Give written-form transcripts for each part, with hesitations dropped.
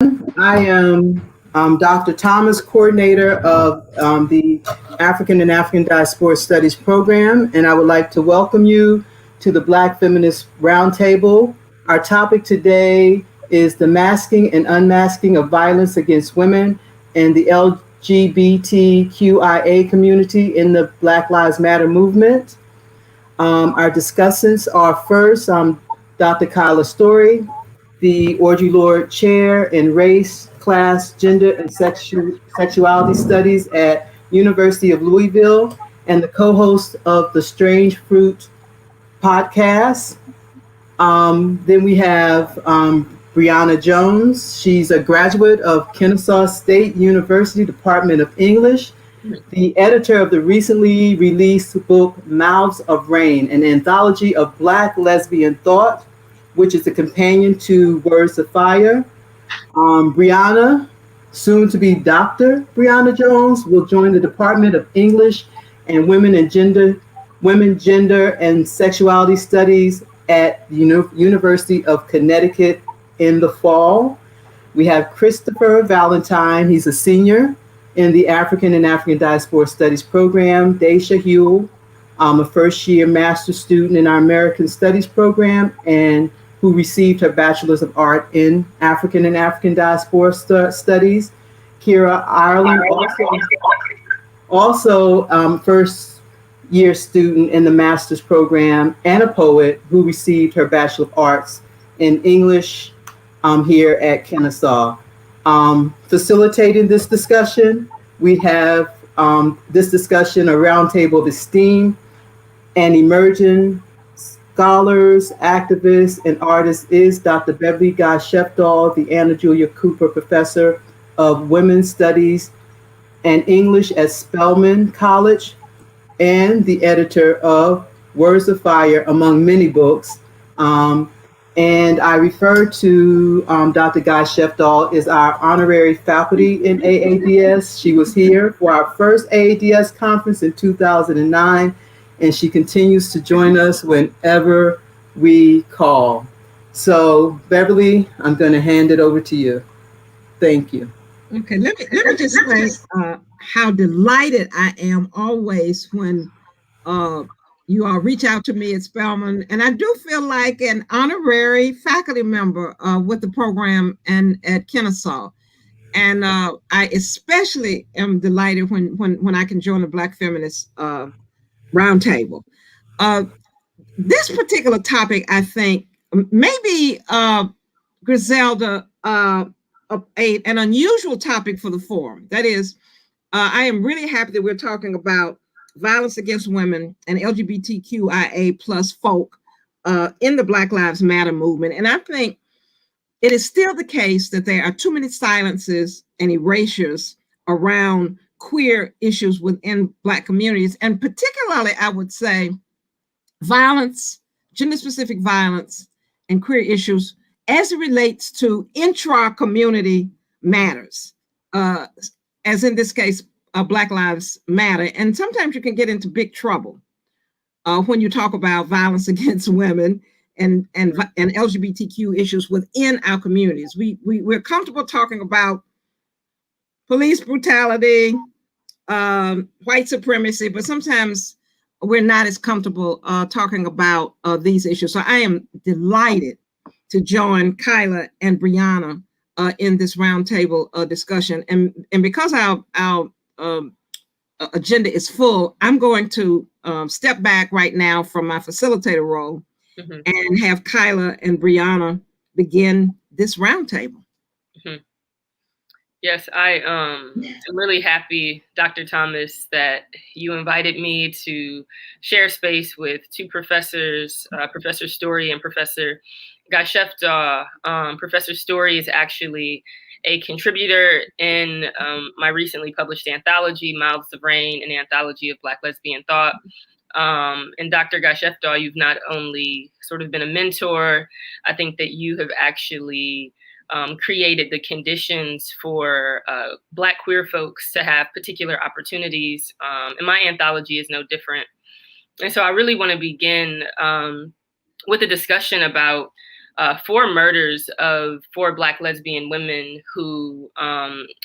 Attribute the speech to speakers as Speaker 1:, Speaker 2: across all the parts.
Speaker 1: I am Dr. Thomas, coordinator of the African and African Diaspora Studies program, and I would like to welcome you to the Black Feminist Roundtable. Our topic today is the masking and unmasking of violence against women and the LGBTQIA community in the Black Lives Matter movement. Our discussants are first Dr. Kyla Story, the Orgy Lord Chair in Race, Class, Gender, and Sexuality Studies at University of Louisville, and the co-host of the Strange Fruit podcast. Then we have Brianna Jones. She's a graduate of Kennesaw State University Department of English, the editor of the recently released book Mouths of Rain, an anthology of Black lesbian thought, which is a companion to Words of Fire. Brianna, soon to be Dr. Brianna Jones, will join the Department of English and Women, Gender, and Sexuality Studies at the University of Connecticut in the fall. We have Christopher Valentine. He's a senior in the African and African Diaspora Studies program. Daisha Huell, a first-year master's student in our American Studies program, and who received her Bachelor's of Art in African and African Diaspora Studies. Kira Ireland, also first-year student in the master's program, and a poet who received her Bachelor of Arts in English here at Kennesaw. Facilitating this discussion, we have this discussion, a roundtable of esteem and emerging scholars, activists, and artists is Dr. Beverly Guy Sheftall, the Anna Julia Cooper Professor of Women's Studies and English at Spelman College, and the editor of Words of Fire, among many books. And I refer to Dr. Guy Sheftall as our honorary faculty in AADS. She was here for our first AADS conference in 2009, and she continues to join us whenever we call. So, Beverly, I'm going to hand it over to you. Thank you.
Speaker 2: Okay, let me just say how delighted I am always when you all reach out to me at Spelman, and I do feel like an honorary faculty member with the program and at Kennesaw. And I especially am delighted when I can join the Black Feminist Roundtable. This particular topic, I think, maybe Griselda, an unusual topic for the forum. That is, I am really happy that we're talking about violence against women and LGBTQIA plus folk in the Black Lives Matter movement. And I think it is still the case that there are too many silences and erasures around queer issues within Black communities. And particularly, I would say, violence, gender-specific violence, and queer issues as it relates to intra-community matters, as in this case, Black Lives Matter. And sometimes you can get into big trouble when you talk about violence against women and LGBTQ issues within our communities. We're comfortable talking about police brutality, white supremacy, but sometimes we're not as comfortable talking about these issues. So I am delighted to join Kyla and Brianna in this roundtable discussion. And because our agenda is full, I'm going to step back right now from my facilitator role and have Kyla and Brianna begin this roundtable.
Speaker 3: Yes, I am really happy, Dr. Thomas, that you invited me to share space with two professors, Professor Story and Professor Guy Sheftall. Professor Story is actually a contributor in my recently published anthology, Mouths of Rain, an anthology of Black lesbian thought. And Dr. Guy Sheftall, you've not only sort of been a mentor, I think that you have actually created the conditions for Black queer folks to have particular opportunities. And my anthology is no different. And so I really want to begin with a discussion about four murders of four Black lesbian women who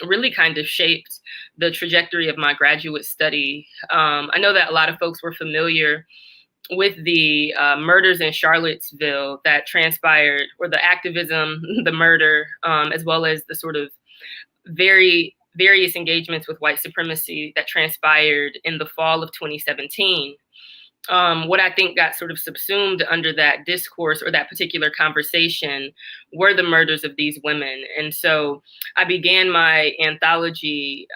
Speaker 3: really kind of shaped the trajectory of my graduate study. I know that a lot of folks were familiar with the murders in Charlottesville that transpired, or the activism, the murder, as well as the sort of various engagements with white supremacy that transpired in the fall of 2017. What I think got sort of subsumed under that discourse or that particular conversation were the murders of these women. And so I began my anthology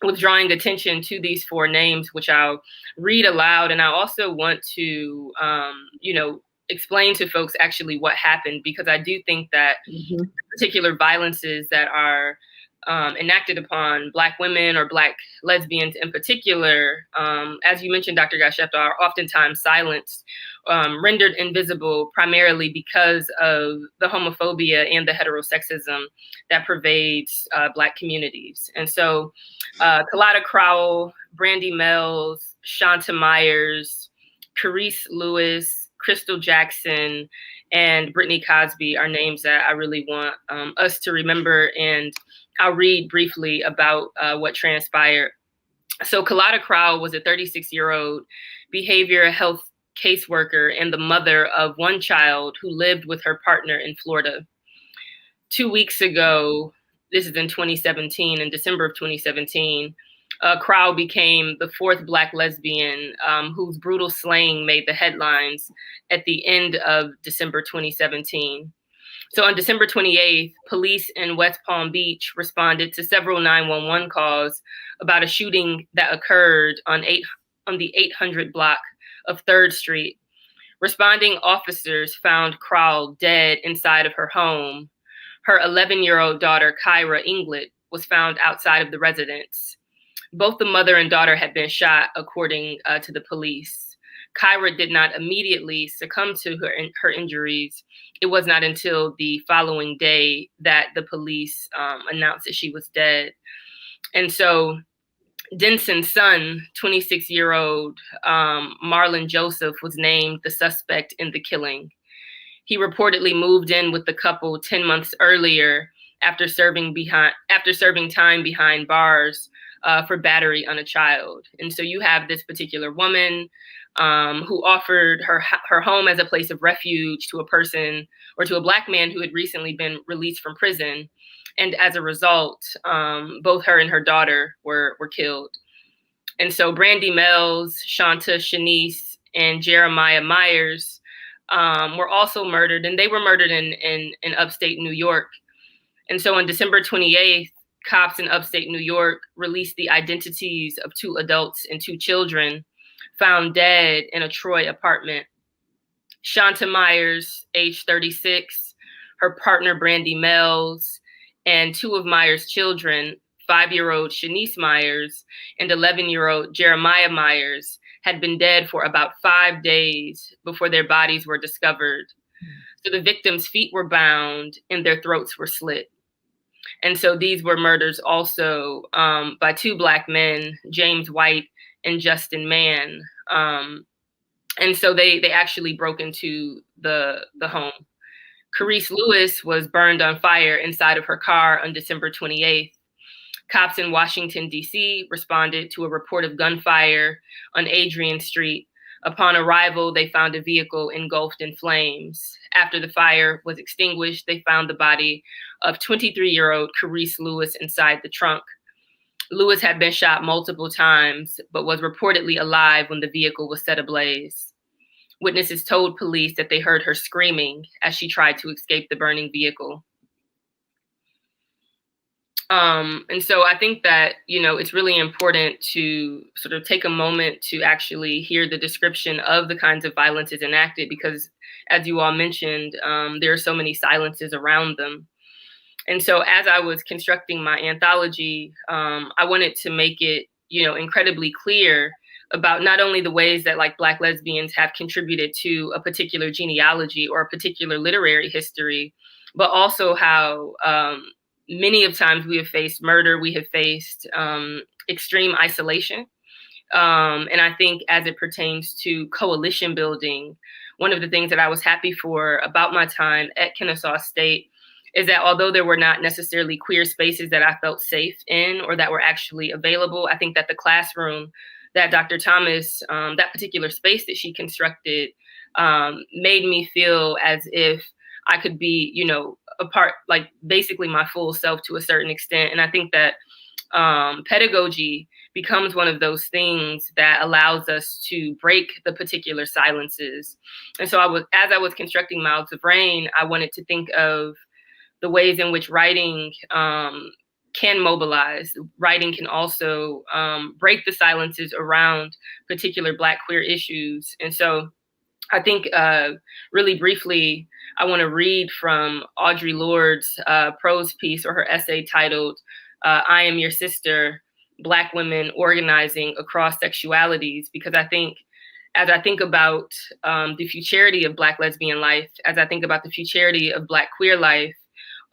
Speaker 3: with drawing attention to these four names, which I'll read aloud. And I also want to, explain to folks actually what happened, because I do think that particular violences that are enacted upon Black women or Black lesbians in particular, as you mentioned, Dr. Gashefta, are oftentimes silenced, rendered invisible primarily because of the homophobia and the heterosexism that pervades Black communities. And so Kalata Crowell, Brandy Mells, Shanta Myers, Carice Lewis, Crystal Jackson, and Brittany Cosby are names that I really want us to remember. And I'll read briefly about what transpired. So Kalata Crowell was a 36-year-old behavioral health caseworker and the mother of one child who lived with her partner in Florida. 2 weeks ago, this is in 2017, in December of 2017, Crowell became the fourth Black lesbian whose brutal slaying made the headlines at the end of December 2017. So on December 28th, police in West Palm Beach responded to several 911 calls about a shooting that occurred on the 800 block of 3rd Street. Responding officers found Crowell dead inside of her home. Her 11-year-old daughter, Kyra Inglet, was found outside of the residence. Both the mother and daughter had been shot, according to the police. Kyra did not immediately succumb to her injuries. It was not until the following day that the police announced that she was dead. And so Denson's son, 26-year-old Marlon Joseph, was named the suspect in the killing. He reportedly moved in with the couple 10 months earlier after serving time behind bars for battery on a child. And so you have this particular woman who offered her home as a place of refuge to a person or to a Black man who had recently been released from prison. And as a result, both her and her daughter were killed. And so Brandy Mells, Shanta Shanice, and Jeremiah Myers were also murdered, and they were murdered in upstate New York. And so on December 28th, cops in upstate New York released the identities of 2 adults and 2 children found dead in a Troy apartment. Shanta Myers, age 36, her partner Brandy Mells, and 2 of Myers' children, 5-year-old Shanice Myers and 11-year-old Jeremiah Myers, had been dead for about 5 days before their bodies were discovered. So the victims' feet were bound and their throats were slit. And so these were murders also by 2 Black men, James White and Justin Mann. And so they actually broke into the home. Carice Lewis was burned on fire inside of her car on December 28th. Cops in Washington, D.C. responded to a report of gunfire on Adrian Street. Upon arrival, they found a vehicle engulfed in flames. After the fire was extinguished, they found the body of 23-year-old Carice Lewis inside the trunk. Lewis had been shot multiple times, but was reportedly alive when the vehicle was set ablaze. Witnesses told police that they heard her screaming as she tried to escape the burning vehicle. And so I think that, it's really important to sort of take a moment to actually hear the description of the kinds of violences enacted, because as you all mentioned, there are so many silences around them. And so as I was constructing my anthology, I wanted to make it, incredibly clear about not only the ways that Black lesbians have contributed to a particular genealogy or a particular literary history, but also how many of times we have faced murder, we have faced extreme isolation. And I think as it pertains to coalition building, one of the things that I was happy for about my time at Kennesaw State is that although there were not necessarily queer spaces that I felt safe in or that were actually available, I think that the classroom that Dr. Thomas, that particular space that she constructed, made me feel as if I could be, you know, a part, like basically my full self to a certain extent. And I think that pedagogy becomes one of those things that allows us to break the particular silences. And so as I was constructing Mouths of Rain, I wanted to think of the ways in which writing can mobilize. Writing can also break the silences around particular Black queer issues. And so I think really briefly, I want to read from Audre Lorde's prose piece or her essay titled, I Am Your Sister, Black Women Organizing Across Sexualities, because I think as I think about the futurity of Black lesbian life, as I think about the futurity of Black queer life,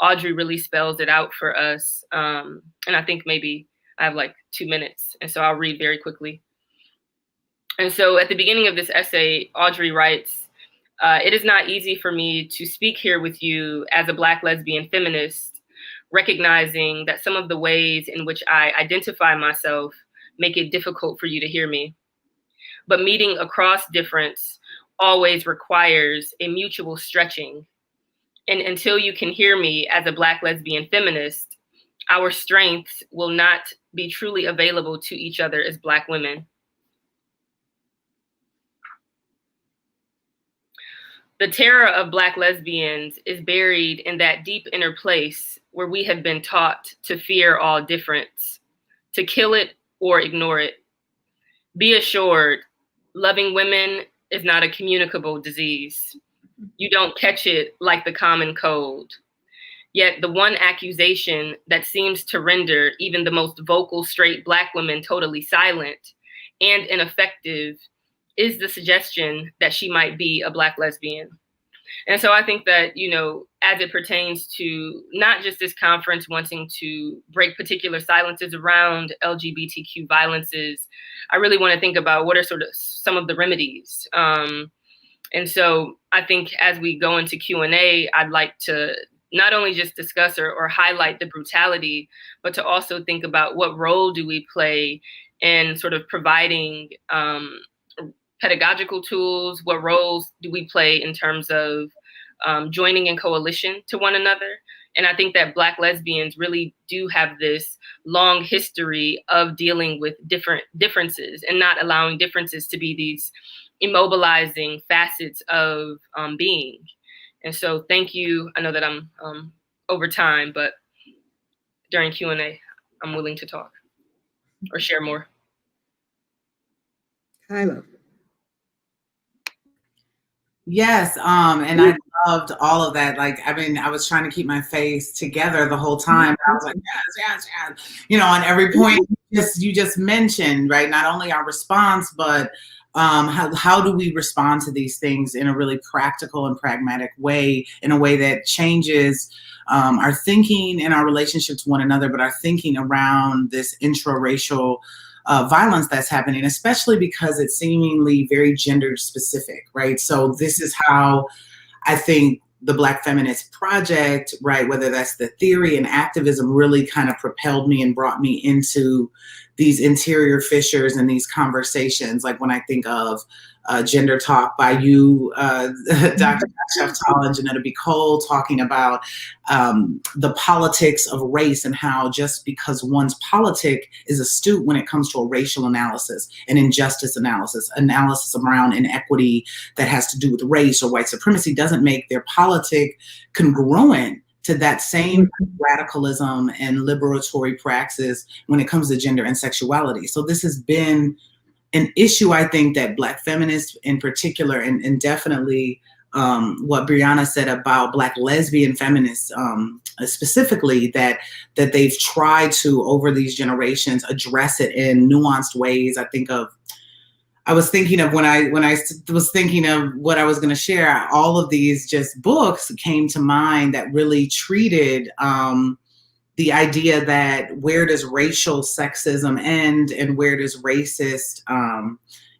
Speaker 3: Audre really spells it out for us. And I think maybe I have like 2 minutes, and so I'll read very quickly. And so at the beginning of this essay, Audre writes, it is not easy for me to speak here with you as a Black lesbian feminist, recognizing that some of the ways in which I identify myself make it difficult for you to hear me. But meeting across difference always requires a mutual stretching. And until you can hear me as a Black lesbian feminist, our strengths will not be truly available to each other as Black women. The terror of Black lesbians is buried in that deep inner place where we have been taught to fear all difference, to kill it or ignore it. Be assured, loving women is not a communicable disease. You don't catch it like the common cold. Yet the one accusation that seems to render even the most vocal straight Black women totally silent and ineffective is the suggestion that she might be a Black lesbian. And so I think that, you know, as it pertains to not just this conference wanting to break particular silences around LGBTQ violences, I really want to think about what are sort of some of the remedies. And so I think as we go into Q&A, I'd like to not only just discuss or highlight the brutality, but to also think about what role do we play in sort of providing pedagogical tools, what roles do we play in terms of joining in coalition to one another. And I think that Black lesbians really do have this long history of dealing with differences and not allowing differences to be these immobilizing facets of being. And so thank you. I know that I'm over time, but during Q&A, I'm willing to talk or share more.
Speaker 2: Kyla.
Speaker 4: Yes, and I loved all of that. Like, I mean, I was trying to keep my face together the whole time. I was like, yes, you know, on every point you just mentioned, right? Not only our response, but how do we respond to these things in a really practical and pragmatic way, in a way that changes our thinking and our relationship to one another, but our thinking around this intraracial violence that's happening, especially because it's seemingly very gender specific, right? So this is how I think the Black Feminist Project, right, whether that's the theory and activism, really kind of propelled me and brought me into these interior fissures and these conversations. Like when I think of Gender Talk by you, Dr. Sheftal and Janetta B. Cole, talking about the politics of race and how just because one's politic is astute when it comes to a racial analysis, an injustice analysis around inequity that has to do with race or white supremacy, doesn't make their politic congruent to that same radicalism and liberatory praxis when it comes to gender and sexuality. So this has been an issue, I think, that Black feminists in particular, and definitely what Brianna said about Black lesbian feminists specifically, that they've tried to, over these generations, address it in nuanced ways. I was thinking of when I was thinking of what I was going to share, all of these just books came to mind that really treated the idea that where does racial sexism end and where does racist,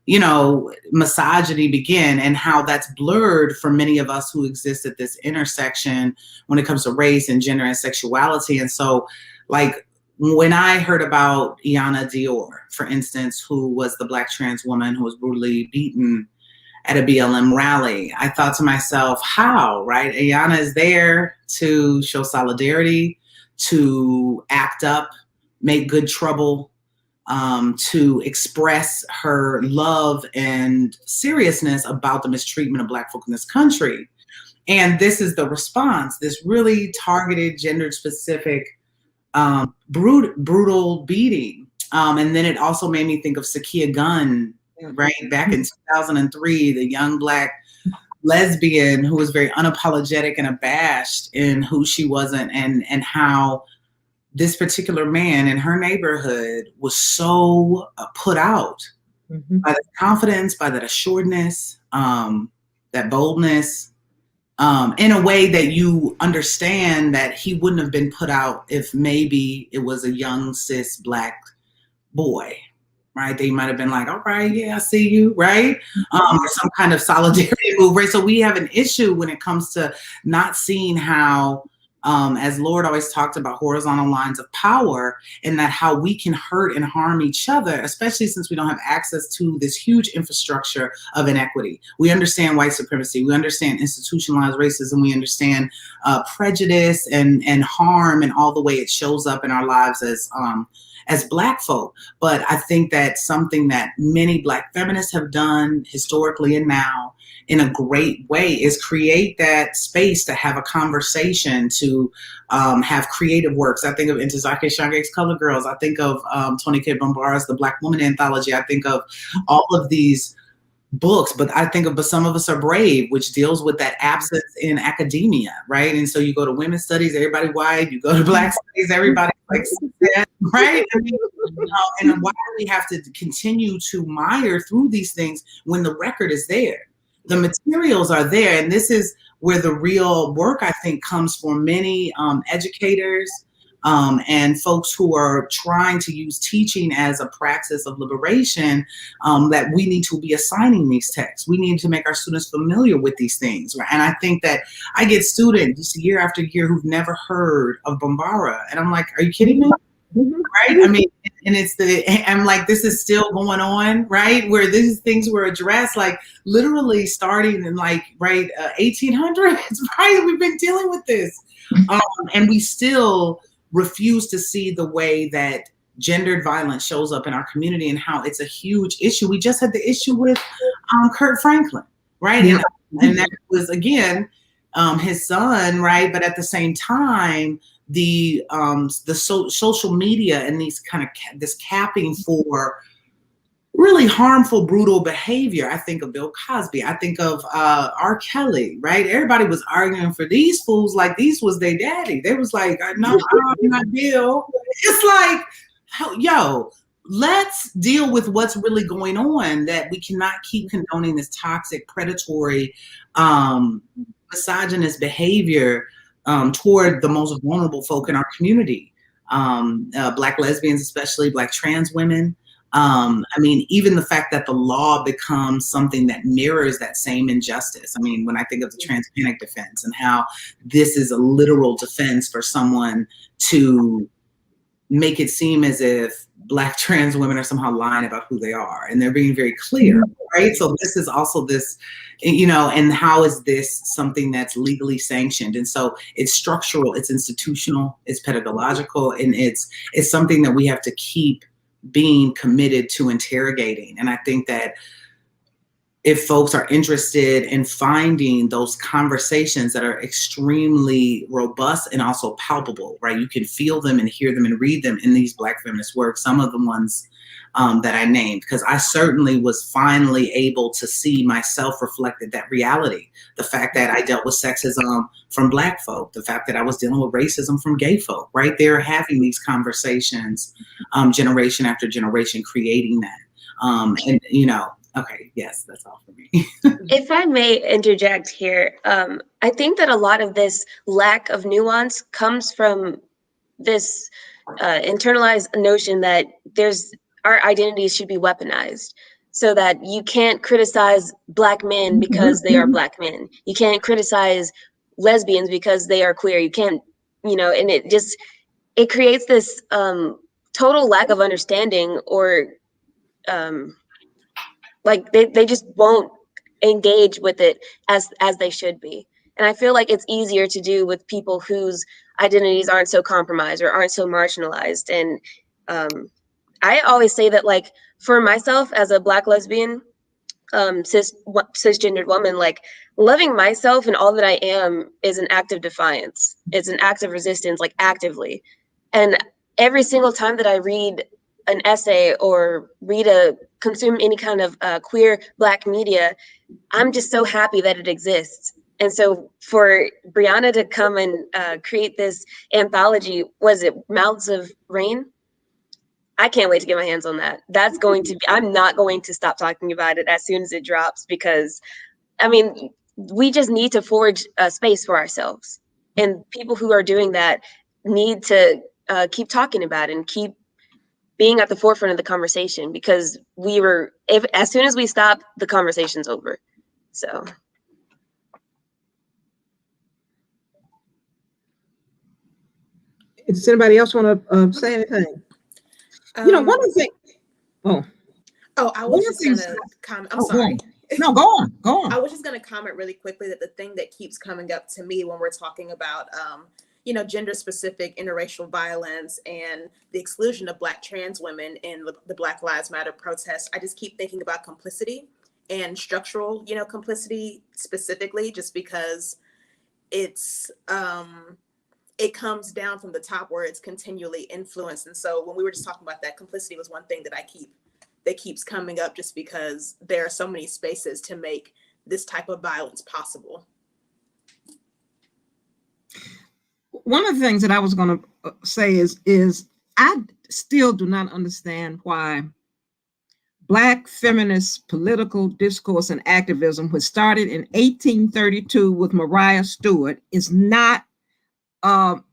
Speaker 4: misogyny begin, and how that's blurred for many of us who exist at this intersection when it comes to race and gender and sexuality. And so, like, when I heard about Iana Dior, for instance, who was the Black trans woman who was brutally beaten at a BLM rally, I thought to myself, how, right? Iana is there to show solidarity, to act up, make good trouble, to express her love and seriousness about the mistreatment of Black folk in this country. And this is the response, this really targeted, gendered specific, brutal beating. And then it also made me think of Sakia Gunn, right? Back in 2003, the young Black lesbian who was very unapologetic and abashed in who she wasn't, and how this particular man in her neighborhood was so put out by that confidence, by that assuredness, that boldness, in a way that you understand that he wouldn't have been put out if maybe it was a young cis Black boy, right? They might have been like, all right, yeah, I see you, right? Or some kind of solidarity move, right? So we have an issue when it comes to not seeing how, as Lord always talked about, horizontal lines of power, and that how we can hurt and harm each other, especially since we don't have access to this huge infrastructure of inequity. We understand white supremacy, we understand institutionalized racism, we understand prejudice and harm and all the way it shows up in our lives as Black folk. But I think that something that many Black feminists have done historically and now in a great way is create that space to have a conversation, to have creative works. I think of Ntozake Shangake's Color Girls. I think of Toni K. Bambara's The Black Woman Anthology. I think of all of these books, but I think of But Some of Us Are Brave, which deals with that absence in academia, right? And so you go to women's studies, everybody white, you go to Black studies, everybody like that, right? I mean, and why do we have to continue to mire through these things when the record is there? The materials are there, and this is where the real work, I think, comes for many educators, and folks who are trying to use teaching as a praxis of liberation, that we need to be assigning these texts. We need to make our students familiar with these things. Right? And I think that I get students year after year who've never heard of Bambara. And I'm like, are you kidding me? Right? I mean, and I'm like, this is still going on, right? Where these things were addressed, like literally starting in 1800s, right? We've been dealing with this. And we still refuse to see the way that gendered violence shows up in our community and how it's a huge issue. We just had the issue with Kurt Franklin, right? Yeah. And that was, again, his son, right? But at the same time, the social media and these kind of this capping for really harmful, brutal behavior. I think of Bill Cosby. I think of R. Kelly, right? Everybody was arguing for these fools like these was their daddy. They was like, no, I'm not Bill. It's like, yo, let's deal with what's really going on, that we cannot keep condoning this toxic, predatory, misogynist behavior toward the most vulnerable folk in our community. Black lesbians, especially Black trans women. I mean, even the fact that the law becomes something that mirrors that same injustice. I mean, when I think of the trans panic defense and how this is a literal defense for someone to make it seem as if Black trans women are somehow lying about who they are, and they're being very clear, right? So this is also this, and how is this something that's legally sanctioned? And so it's structural, it's institutional, it's pedagogical, and it's something that we have to keep being committed to interrogating. And I think that if folks are interested in finding those conversations that are extremely robust and also palpable, right? You can feel them and hear them and read them in these Black feminist works, some of the ones that I named, because I certainly was finally able to see myself reflected that reality. The fact that I dealt with sexism from Black folk, the fact that I was dealing with racism from gay folk, right? They're having these conversations generation after generation, creating that. Okay, yes, that's all for me.
Speaker 5: If I may interject here, I think that a lot of this lack of nuance comes from this internalized notion that our identities should be weaponized. so that you can't criticize Black men because they are Black men. You can't criticize lesbians because they are queer. You can't, and it creates this total lack of understanding, or like they just won't engage with it as they should be. And I feel like it's easier to do with people whose identities aren't so compromised or aren't so marginalized. And I always say that, like, for myself as a Black lesbian, cisgendered woman, like, loving myself and all that I am is an act of defiance. It's an act of resistance, like, actively. And every single time that I read an essay or consume any kind of queer Black media, I'm just so happy that it exists. And so for Brianna to come and create this anthology, was it Mouths of Rain? I can't wait to get my hands on that. That's going to be, I'm not going to stop talking about it as soon as it drops, because, I mean, we just need to forge a space for ourselves. And people who are doing that need to keep talking about it and keep being at the forefront of the conversation, because as soon as we stop, the conversation's over. So.
Speaker 2: Does anybody else want to say anything? One of the things.
Speaker 6: I was just gonna comment. I'm sorry.
Speaker 2: No, go on.
Speaker 6: I was just gonna comment really quickly that the thing that keeps coming up to me when we're talking about, gender-specific interracial violence and the exclusion of Black trans women in the Black Lives Matter protests, I just keep thinking about complicity and structural, complicity specifically, just because it's it comes down from the top where it's continually influenced. And so when we were just talking about that, complicity was one thing that keeps coming up, just because there are so many spaces to make this type of violence possible.
Speaker 2: One of the things that I was going to say is I still do not understand why Black feminist political discourse and activism, which started in 1832 with Maria Stewart, is not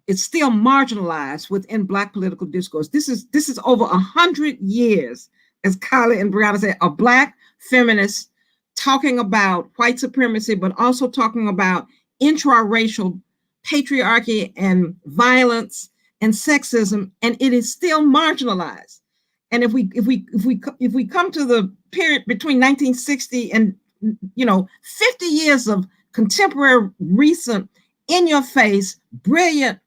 Speaker 2: it's still marginalized within Black political discourse. This is over 100 years, as Kyla and Brianna said, of Black feminists talking about white supremacy, but also talking about intraracial patriarchy and violence and sexism, and it is still marginalized. And if we come to the period between 1960 and 50 years of contemporary, recent, in your face, brilliant,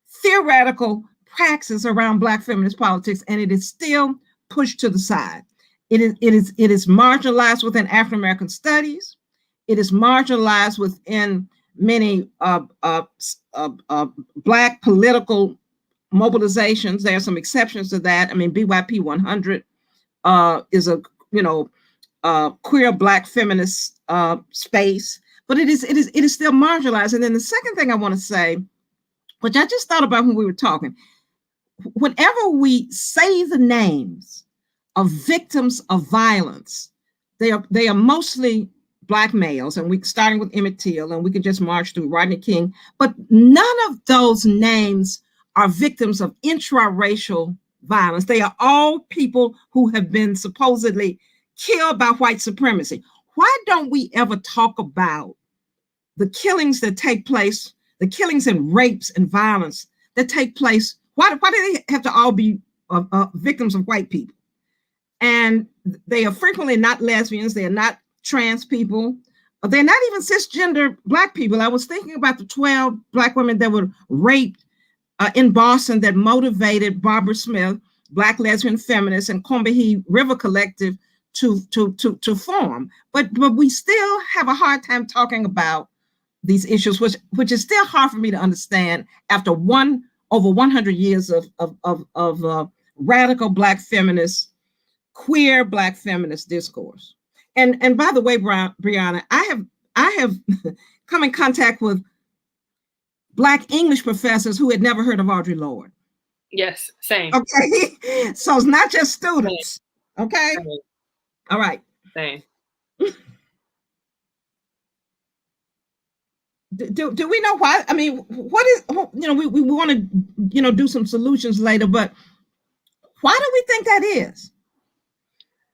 Speaker 2: theoretical praxis around Black feminist politics, and it is still pushed to the side. It is marginalized within African American studies. It is marginalized within many Black political mobilizations. There are some exceptions to that. I mean, BYP 100 is a queer Black feminist space, but it is still marginalized. And then the second thing I want to say, which I just thought about when we were talking, whenever we say the names of victims of violence, they are mostly Black males, and we starting with Emmett Till, and we could just march through Rodney King, but none of those names are victims of intraracial violence. They are all people who have been supposedly killed by white supremacy. Why don't we ever talk about the killings that take place, the killings and rapes and violence that take place? Why do they have to all be victims of white people? And they are frequently not lesbians. They are not trans people. They're not even cisgender Black people. I was thinking about the 12 Black women that were raped in Boston that motivated Barbara Smith, Black lesbian feminist, and Combahee River Collective to form. But we still have a hard time talking about these issues, which is still hard for me to understand after over 100 years of radical Black feminist, queer Black feminist discourse. And by the way, Brianna, I have come in contact with Black English professors who had never heard of Audre Lorde.
Speaker 3: Yes, same.
Speaker 2: Okay, so it's not just students. Okay,
Speaker 3: Same.
Speaker 2: All right.
Speaker 3: Same.
Speaker 2: Do we know why? I mean, what is, we want to, do some solutions later, but why do we think that is?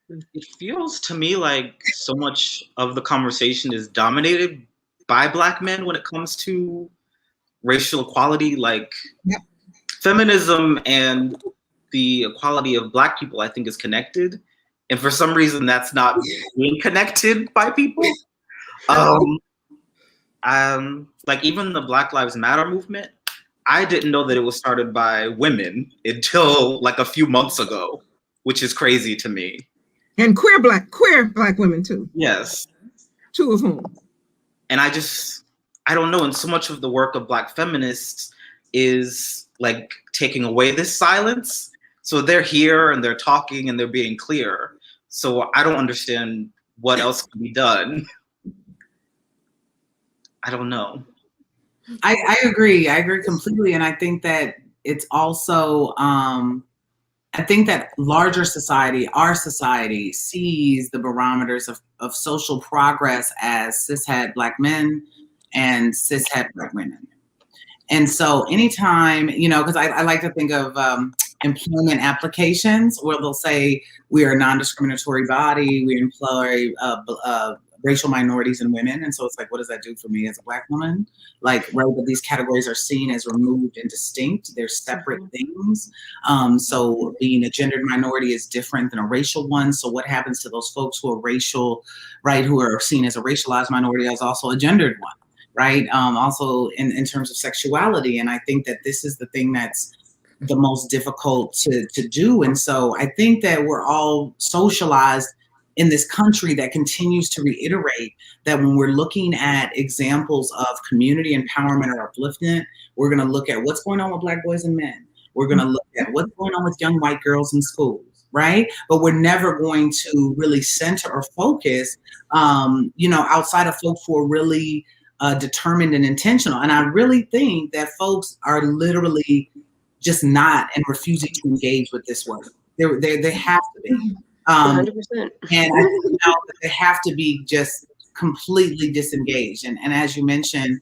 Speaker 7: It feels to me like so much of the conversation is dominated by Black men when it comes to racial equality. Like,
Speaker 2: Yep.
Speaker 7: feminism and the equality of Black people, I think, is connected. And for some reason, that's not being connected by people. Like even the Black Lives Matter movement, I didn't know that it was started by women until like a few months ago, which is crazy to me.
Speaker 2: And queer black women too.
Speaker 7: Yes.
Speaker 2: Two of whom.
Speaker 7: And I don't know. And so much of the work of Black feminists is like taking away this silence. So they're here and they're talking and they're being clear. So I don't understand what else can be done. I don't know.
Speaker 4: I agree. I agree completely. And I think that it's also, I think that larger society, our society, sees the barometers of social progress as cishet Black men and cishet Black women. And so anytime, you know, because I like to think of employment applications where they'll say we are a non-discriminatory body, we employ racial minorities and women. And so it's like, what does that do for me as a Black woman? Like, right, but these categories are seen as removed and distinct. They're separate things. So being a gendered minority is different than a racial one. So what happens to those folks who are racial, right, who are seen as a racialized minority as also a gendered one, right? Also in terms of sexuality. And I think that this is the thing that's the most difficult to do. And so I think that we're all socialized in this country that continues to reiterate that when we're looking at examples of community empowerment or upliftment, we're going to look at what's going on with Black boys and men. We're going to look at what's going on with young white girls in schools, right? But we're never going to really center or focus, you know, outside of folks who are really determined and intentional. And I really think that folks are literally just not and refusing to engage with this work. They have to be.
Speaker 5: 100%.
Speaker 4: And I think now that they have to be just completely disengaged. And as you mentioned,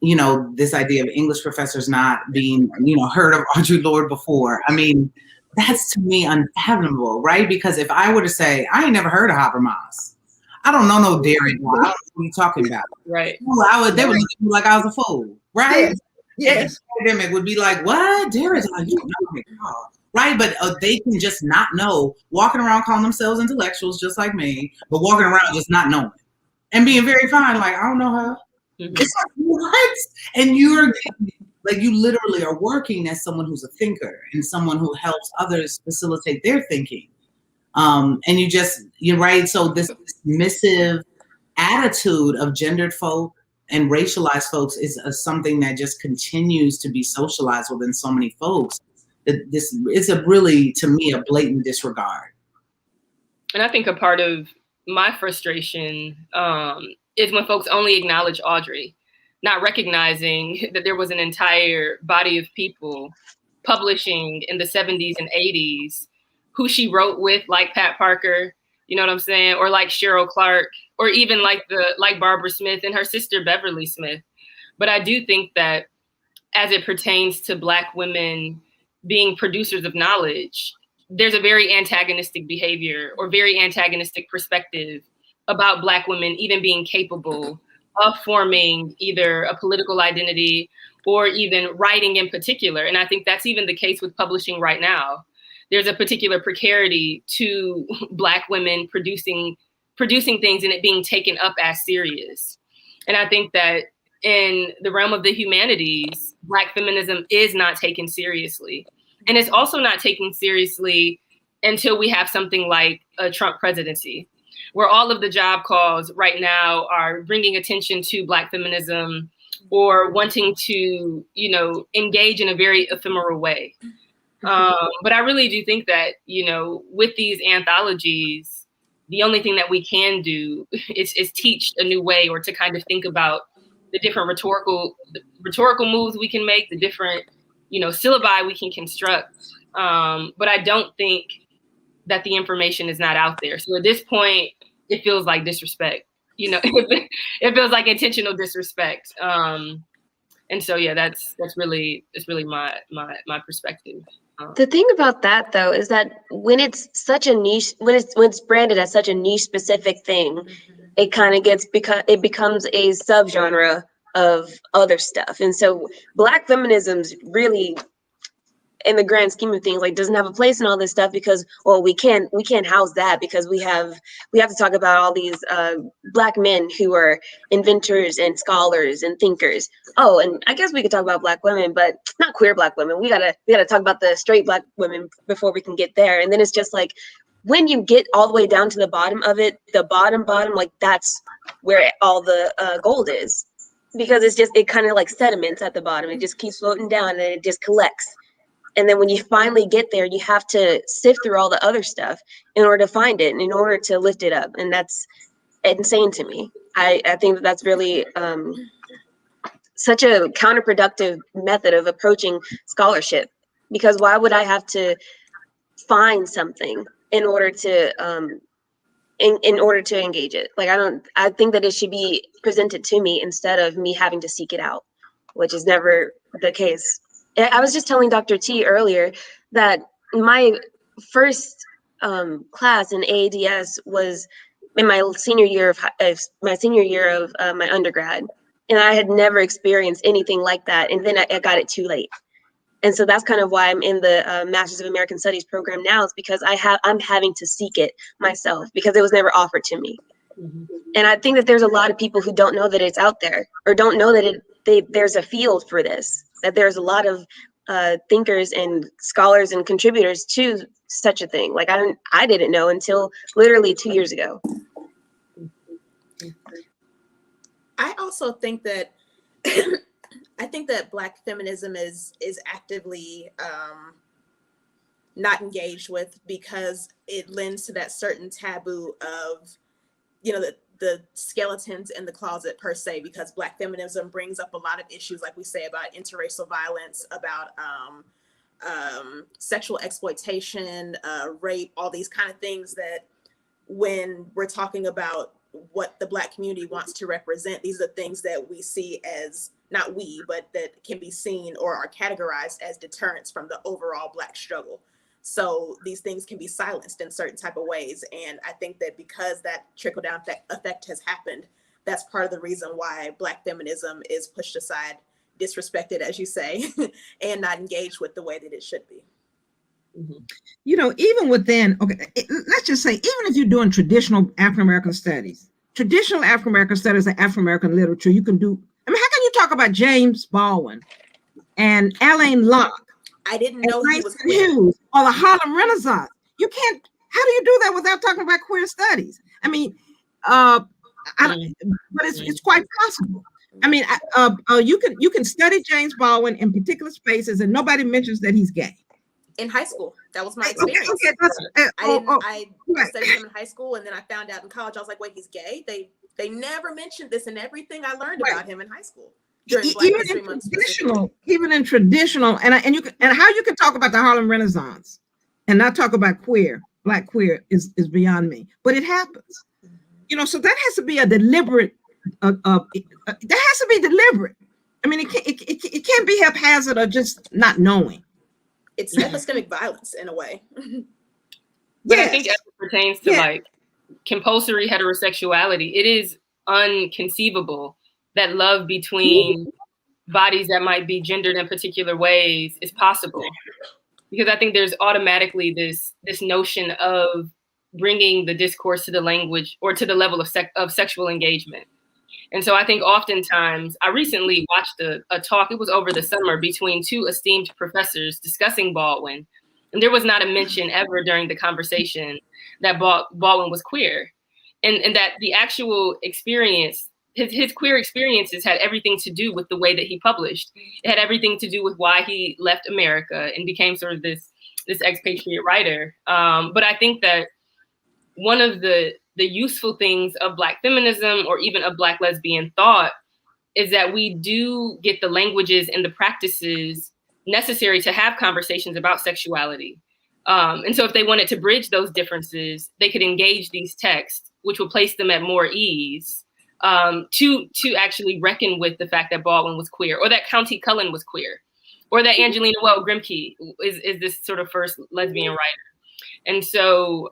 Speaker 4: you know, this idea of English professors not being, you know, heard of Audre Lorde before. I mean, that's to me unfathomable, right? Because if I were to say, I ain't never heard of Habermas. I don't know no Derry. I don't know what you're talking about.
Speaker 3: Right.
Speaker 4: Well, they would look at me like I was a fool, right?
Speaker 2: Yes.
Speaker 4: The academic would be like, what? Derry? Like, you know, right? But they can just not know, walking around calling themselves intellectuals just like me, but walking around just not knowing and being very fine, like, I don't know her. Mm-hmm. It's like, what? And you're like, you literally are working as someone who's a thinker and someone who helps others facilitate their thinking. And you're right. So this dismissive attitude of gendered folk and racialized folks is something that just continues to be socialized within so many folks. This is a really, to me, a blatant disregard.
Speaker 3: And I think a part of my frustration is when folks only acknowledge Audre, not recognizing that there was an entire body of people publishing in the 70s and 80s who she wrote with, like Pat Parker, you know what I'm saying? Or like Cheryl Clark, or even like Barbara Smith and her sister Beverly Smith. But I do think that as it pertains to Black women being producers of knowledge, there's a very antagonistic behavior or very antagonistic perspective about Black women even being capable of forming either a political identity or even writing in particular. And I think that's even the case with publishing right now. There's a particular precarity to Black women producing things and it being taken up as serious. And I think that in the realm of the humanities, Black feminism is not taken seriously. And it's also not taken seriously until we have something like a Trump presidency, where all of the job calls right now are bringing attention to Black feminism or wanting to, you know, engage in a very ephemeral way. But I really do think that, you know, with these anthologies, the only thing that we can do is teach a new way, or to kind of think about the different rhetorical moves we can make, the different, you know, syllabi we can construct. But I don't think that the information is not out there. So at this point, it feels like disrespect. You know, it feels like intentional disrespect. And so yeah, that's really my perspective.
Speaker 5: The thing about that though is that when it's such a niche, when it's branded as such a niche specific thing, it kind of it becomes a subgenre of other stuff. And so Black feminism's really, in the grand scheme of things, like doesn't have a place in all this stuff because, well, we can't house that because we have to talk about all these Black men who are inventors and scholars and thinkers. Oh, and I guess we could talk about Black women, but not queer Black women. We gotta talk about the straight Black women before we can get there. And then it's just like, when you get all the way down to the bottom of it, the bottom, like that's where all the gold is, because it kind of like sediments at the bottom. It just keeps floating down and it just collects. And then when you finally get there, you have to sift through all the other stuff in order to find it and in order to lift it up. And that's insane to me. I think that's really such a counterproductive method of approaching scholarship, because why would I have to find something in order to in order to engage it? Like, I think that it should be presented to me instead of me having to seek it out, which is never the case. I was just telling Dr. T earlier that my first class in AADS was in my senior year of my undergrad, and I had never experienced anything like that. And then I got it too late, and so that's kind of why I'm in the Masters of American Studies program now. Is because I'm having to seek it myself because it was never offered to me. Mm-hmm. And I think that there's a lot of people who don't know that it's out there, or don't know that there's a field for this, that there's a lot of thinkers and scholars and contributors to such a thing. Like I didn't know until literally 2 years ago.
Speaker 6: I also think that Black feminism is actively not engaged with because it lends to that certain taboo of, the skeletons in the closet per se, because Black feminism brings up a lot of issues, like we say, about interracial violence, about sexual exploitation, rape, all these kind of things that when we're talking about what the Black community wants to represent, these are things that we see as, not we, but that can be seen or are categorized as deterrents from the overall Black struggle. So these things can be silenced in certain type of ways. And I think that because that trickle-down effect has happened, that's part of the reason why Black feminism is pushed aside, disrespected, as you say, and not engaged with the way that it should be.
Speaker 2: Mm-hmm. Even within, let's just say, even if you're doing traditional African-American studies or African-American literature, you can do, how can you talk about James Baldwin and Alain Locke?
Speaker 6: I didn't know he was
Speaker 2: Hughes or the Harlem Renaissance. You can't. How do you do that without talking about queer studies? I mean, but it's quite possible. I mean, you can study James Baldwin in particular spaces, and nobody mentions that he's gay.
Speaker 6: In high school, that was my experience. I studied him in high school, and then I found out in college. I was like, wait, he's gay? They never mentioned this in everything I learned about him in high school. Even in traditional, and how you can talk about the Harlem Renaissance and not talk about Black queer is beyond me. But it happens, So that has to be a deliberate. That has to be deliberate. I mean, it can't be haphazard or just not knowing. It's epistemic violence in a way.
Speaker 3: But I think as it pertains to like compulsory heterosexuality, it is unconceivable that love between bodies that might be gendered in particular ways is possible. Because I think there's automatically this notion of bringing the discourse to the language or to the level of sexual engagement. And so I think oftentimes, I recently watched a talk, it was over the summer, between two esteemed professors discussing Baldwin. And there was not a mention ever during the conversation that Baldwin was queer. And that the actual experience, his queer experiences had everything to do with the way that he published. It had everything to do with why he left America and became sort of this expatriate writer. But I think that one of the useful things of Black feminism or even of Black lesbian thought is that we do get the languages and the practices necessary to have conversations about sexuality. And so if they wanted to bridge those differences, they could engage these texts, which will place them at more ease to actually reckon with the fact that Baldwin was queer, or that Countee Cullen was queer, or that Angelina Well Grimke is this sort of first lesbian writer. And so,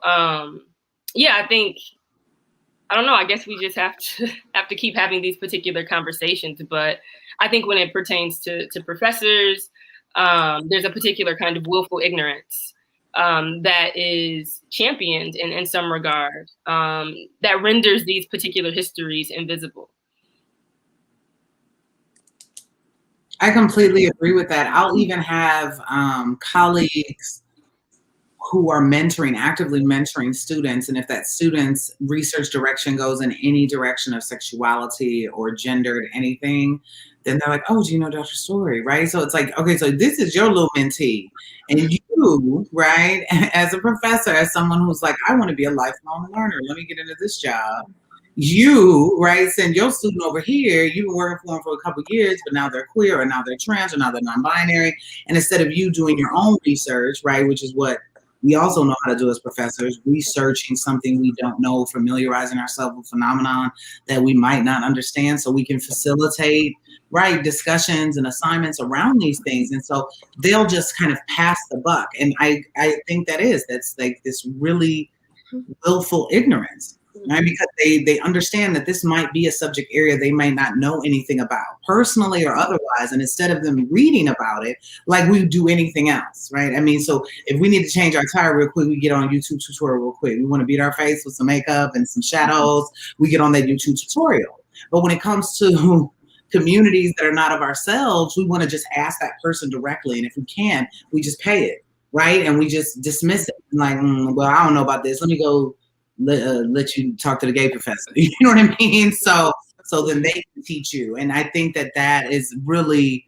Speaker 3: yeah, I think, I don't know, I guess we just have to keep having these particular conversations. But I think when it pertains to professors, there's a particular kind of willful ignorance that is championed in some regard, that renders these particular histories invisible.
Speaker 4: I completely agree with that. I'll even have colleagues who are actively mentoring students. And if that student's research direction goes in any direction of sexuality or gendered anything, then they're like, oh, do you know Dr. Story, right? So it's like, okay, so this is your little mentee. And you, right, as a professor, as someone who's like, I want to be a lifelong learner, let me get into this job. You, right, send your student over here, you've been working for them for a couple of years, but now they're queer, or now they're trans, or now they're non-binary. And instead of you doing your own research, right, which is what we also know how to do as professors, researching something we don't know, familiarizing ourselves with phenomenon that we might not understand, so we can facilitate, right, discussions and assignments around these things. And so they'll just kind of pass the buck. And I think that's like this really willful ignorance, right? Because they understand that this might be a subject area they might not know anything about, personally or otherwise. And instead of them reading about it like we do anything else, right? I mean, so if we need to change our tire real quick, we get on YouTube tutorial real quick. We want to beat our face with some makeup and some shadows, we get on that YouTube tutorial. But when it comes to communities that are not of ourselves, we want to just ask that person directly. And if we can, we just pay it, right? And we just dismiss it. Like, well, I don't know about this. Let me go let you talk to the gay professor. You know what I mean? So then they can teach you. And I think that is really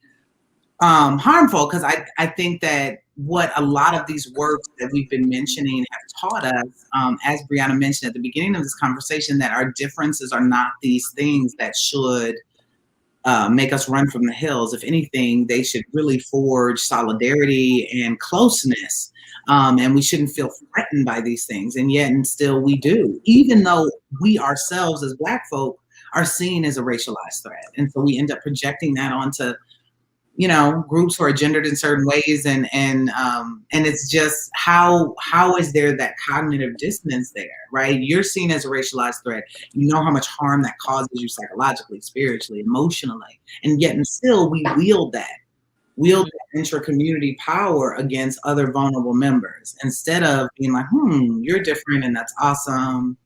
Speaker 4: harmful, because I think that what a lot of these works that we've been mentioning have taught us, as Brianna mentioned at the beginning of this conversation, that our differences are not these things that should make us run from the hills. If anything, they should really forge solidarity and closeness. And we shouldn't feel threatened by these things. And yet, and still we do, even though we ourselves as Black folk are seen as a racialized threat. And so we end up projecting that onto, you know, groups who are gendered in certain ways. And it's just how is there that cognitive dissonance there, right? You're seen as a racialized threat. You know how much harm that causes you psychologically, spiritually, emotionally. And yet, and still we wield that intra-community power against other vulnerable members, instead of being like, you're different and that's awesome.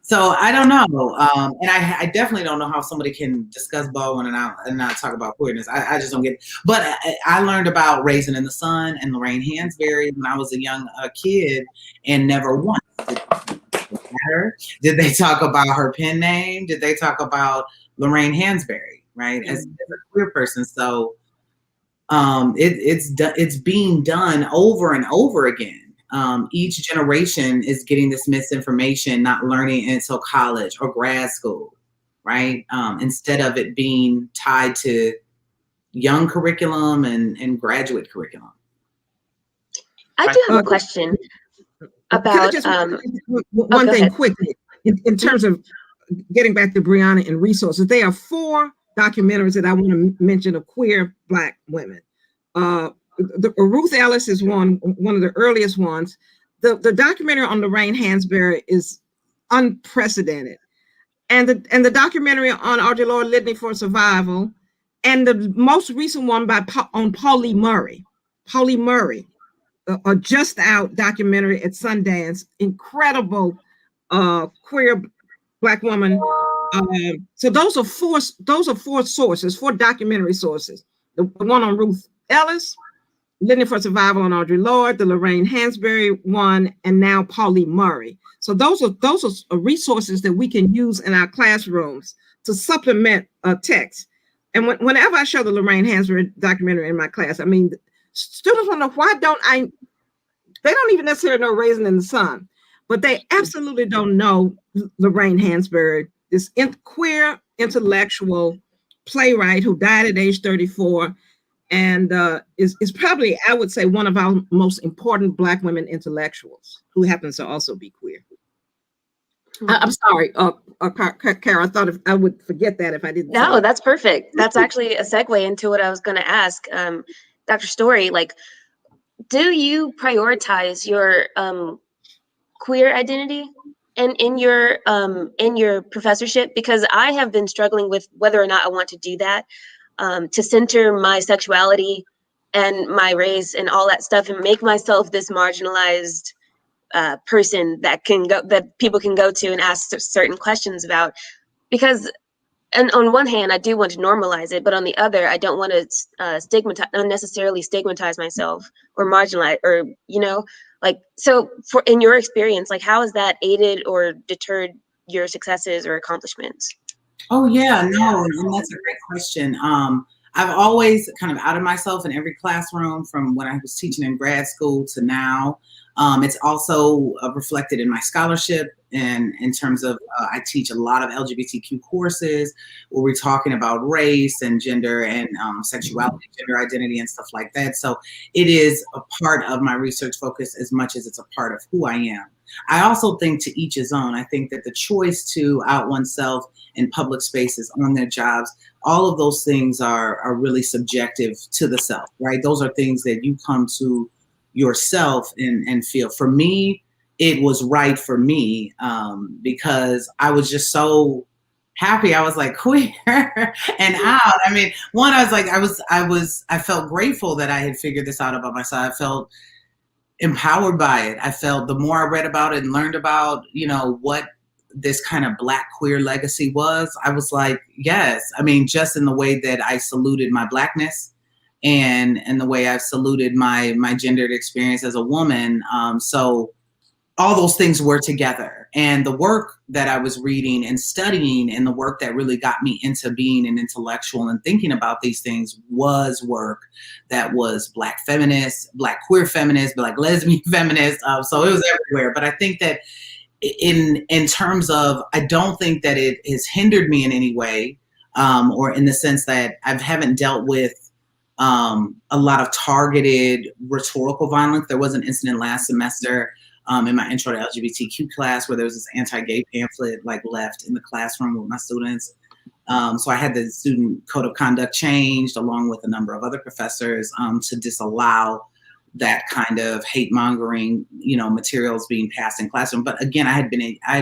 Speaker 4: So I don't know. And I definitely don't know how somebody can discuss Baldwin and not talk about queerness. I just don't get it. But I learned about Raisin in the Sun and Lorraine Hansberry when I was a young kid, and never once did they talk about her pen name. Did they talk about Lorraine Hansberry, right? As a queer person. So it's being done over and over again. Each generation is getting this misinformation, not learning until college or grad school, right? Instead of it being tied to young curriculum and graduate curriculum.
Speaker 5: I do have a question about
Speaker 2: one thing quickly in terms of getting back to Brianna and resources. There are 4 documentaries that I want to mention of queer Black women. Ruth Ellis is one of the earliest ones. The documentary on Lorraine Hansberry is unprecedented, and the documentary on Audre Lorde Litany for Survival, and the most recent one on Pauli Murray, a just out documentary at Sundance. Incredible queer Black woman. So those are 4 sources, 4 documentary sources. The one on Ruth Ellis, Litany for Survival on Audre Lorde, the Lorraine Hansberry one, and now Pauli Murray. So those are resources that we can use in our classrooms to supplement text. And whenever I show the Lorraine Hansberry documentary in my class, I mean, students want to know they don't even necessarily know Raisin in the Sun, but they absolutely don't know Lorraine Hansberry, this queer intellectual playwright who died at age 34, and is probably, I would say, one of our most important Black women intellectuals, who happens to also be queer. I'm sorry, Kara. I thought I would forget that if I didn't.
Speaker 5: No, that's perfect. That's actually a segue into what I was going to ask, Dr. Story. Like, do you prioritize your queer identity in your professorship? Because I have been struggling with whether or not I want to do that, to center my sexuality and my race and all that stuff, and make myself this marginalized person that people can go to and ask certain questions about. Because, and on one hand, I do want to normalize it, but on the other, I don't want to unnecessarily stigmatize myself or marginalize, or like, so for in your experience, like, how has that aided or deterred your successes or accomplishments?
Speaker 4: Oh yeah, no, and that's a great question. I've always kind of outed myself in every classroom from when I was teaching in grad school to now. It's also reflected in my scholarship, and in terms of I teach a lot of LGBTQ courses where we're talking about race and gender and sexuality, gender identity, and stuff like that. So it is a part of my research focus as much as it's a part of who I am. I also think to each his own. I think that the choice to out oneself in public spaces, on their jobs, all of those things are really subjective to the self, right? Those are things that you come to yourself and feel. For me, it was right for me because I was just so happy. I was like queer and out. I mean, one, I was like, I felt grateful that I had figured this out about myself. I felt empowered by it. I felt the more I read about it and learned about, what this kind of Black queer legacy was, I was like, yes. I mean, just in the way that I saluted my Blackness and the way I've saluted my gendered experience as a woman. So all those things were together. And the work that I was reading and studying and the work that really got me into being an intellectual and thinking about these things was work that was Black feminist, Black queer feminist, Black lesbian feminist. So it was everywhere. But I think that in terms of, I don't think that it has hindered me in any way, or in the sense that I haven't dealt with a lot of targeted rhetorical violence. There was an incident last semester in my intro to LGBTQ class where there was this anti-gay pamphlet like left in the classroom with my students. So I had the student code of conduct changed along with a number of other professors to disallow that kind of hate mongering, materials being passed in classroom. But again, I had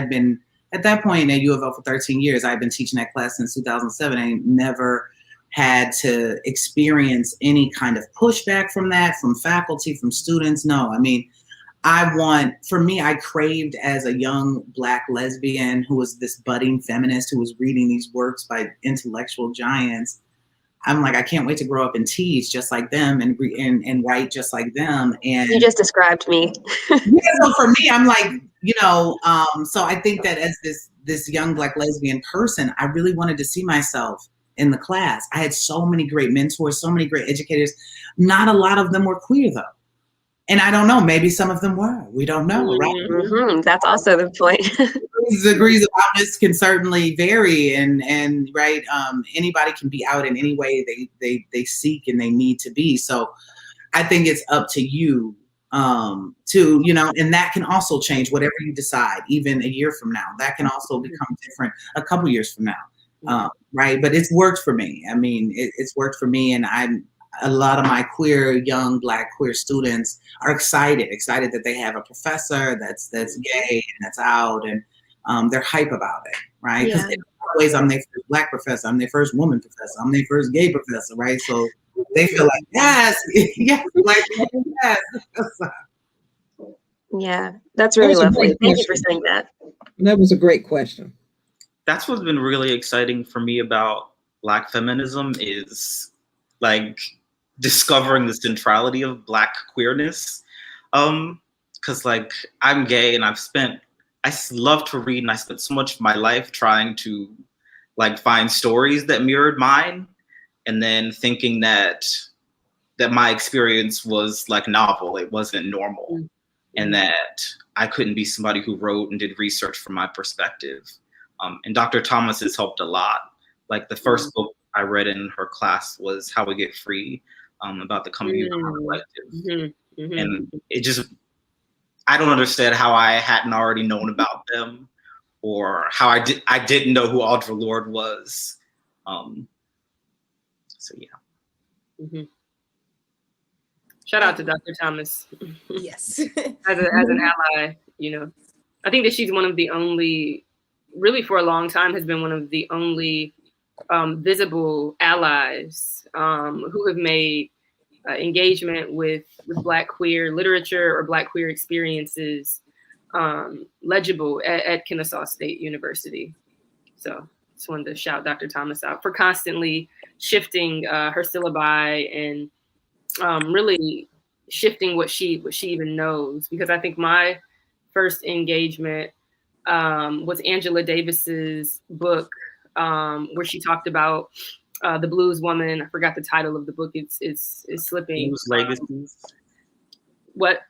Speaker 4: been at that point at U of L for 13 years. I had been teaching that class since 2007. I never had to experience any kind of pushback from that, from faculty, from students. No, I mean, for me, I craved as a young Black lesbian who was this budding feminist who was reading these works by intellectual giants. I'm like, I can't wait to grow up and teach just like them and write just like them. And
Speaker 5: you just described me.
Speaker 4: yeah, so for me, I'm like, so I think that as this young Black lesbian person, I really wanted to see myself in the class. I had so many great mentors, so many great educators. Not a lot of them were queer though. And I don't know, maybe some of them were. We don't know, right?
Speaker 5: Mm-hmm. That's also the point.
Speaker 4: Degrees of outness can certainly vary, and right, anybody can be out in any way they seek and they need to be. So I think it's up to you to, and that can also change whatever you decide, even a year from now. That can also become different a couple years from now, right? But it's worked for me. I mean, it's worked for me, and a lot of my young Black queer students are excited that they have a professor that's gay and that's out, and they're hype about it, right? Because always I'm their first Black professor, I'm their first woman professor, I'm their first gay professor, right? So they feel like, yes, yes, like, yes.
Speaker 5: Yeah, that's really lovely. Thank you for saying that.
Speaker 2: That was a great question.
Speaker 7: That's what's been really exciting for me about Black feminism is like discovering the centrality of Black queerness. Because like I'm gay and I love to read, and I spent so much of my life trying to like find stories that mirrored mine, and then thinking that my experience was like novel, it wasn't normal, and that I couldn't be somebody who wrote and did research from my perspective. And Dr. Thomas has helped a lot. Like the first book I read in her class was How We Get Free, about the coming human collective. And it just, I don't understand how I hadn't already known about them or how I didn't know who Audre Lorde was. So yeah.
Speaker 3: Mm-hmm. Shout out to Dr. Thomas.
Speaker 6: Yes.
Speaker 3: as an ally, I think that she's one of the only, really for a long time, has been one of the only visible allies who have made engagement with Black queer literature or Black queer experiences legible at Kennesaw State University. So just wanted to shout Dr. Thomas out for constantly shifting her syllabi and really shifting what she even knows. Because I think my first engagement was Angela Davis's book where she talked about the blues woman. I forgot the title of the book. It's slipping.
Speaker 7: Blues Legacies.
Speaker 3: What?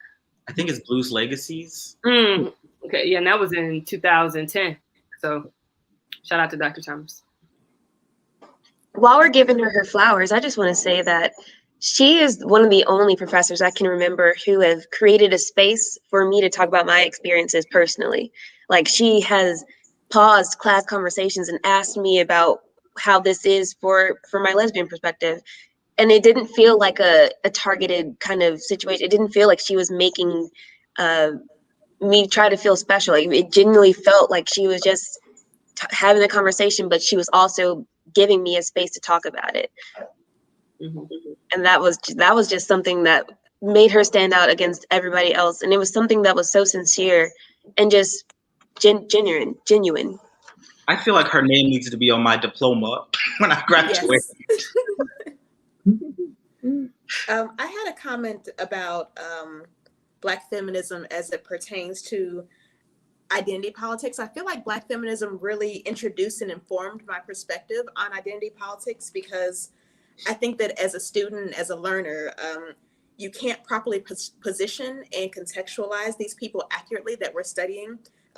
Speaker 7: I think it's Blues Legacies.
Speaker 3: Okay, yeah, and that was in 2010. So shout out to Dr. Thomas.
Speaker 5: While we're giving her flowers, I just want to say that she is one of the only professors I can remember who have created a space for me to talk about my experiences personally. Like, she has paused class conversations and asked me about how this is for my lesbian perspective. And it didn't feel like a targeted kind of situation. It didn't feel like she was making me try to feel special. Like, it genuinely felt like she was just having a conversation, but she was also giving me a space to talk about it.
Speaker 3: Mm-hmm.
Speaker 5: And that was just something that made her stand out against everybody else. And it was something that was so sincere and just genuine.
Speaker 7: I feel like her name needs to be on my diploma when I graduate.
Speaker 6: Yes. I had a comment about Black feminism as it pertains to identity politics. I feel like Black feminism really introduced and informed my perspective on identity politics, because I think that as a student, as a learner, you can't properly position and contextualize these people accurately that we're studying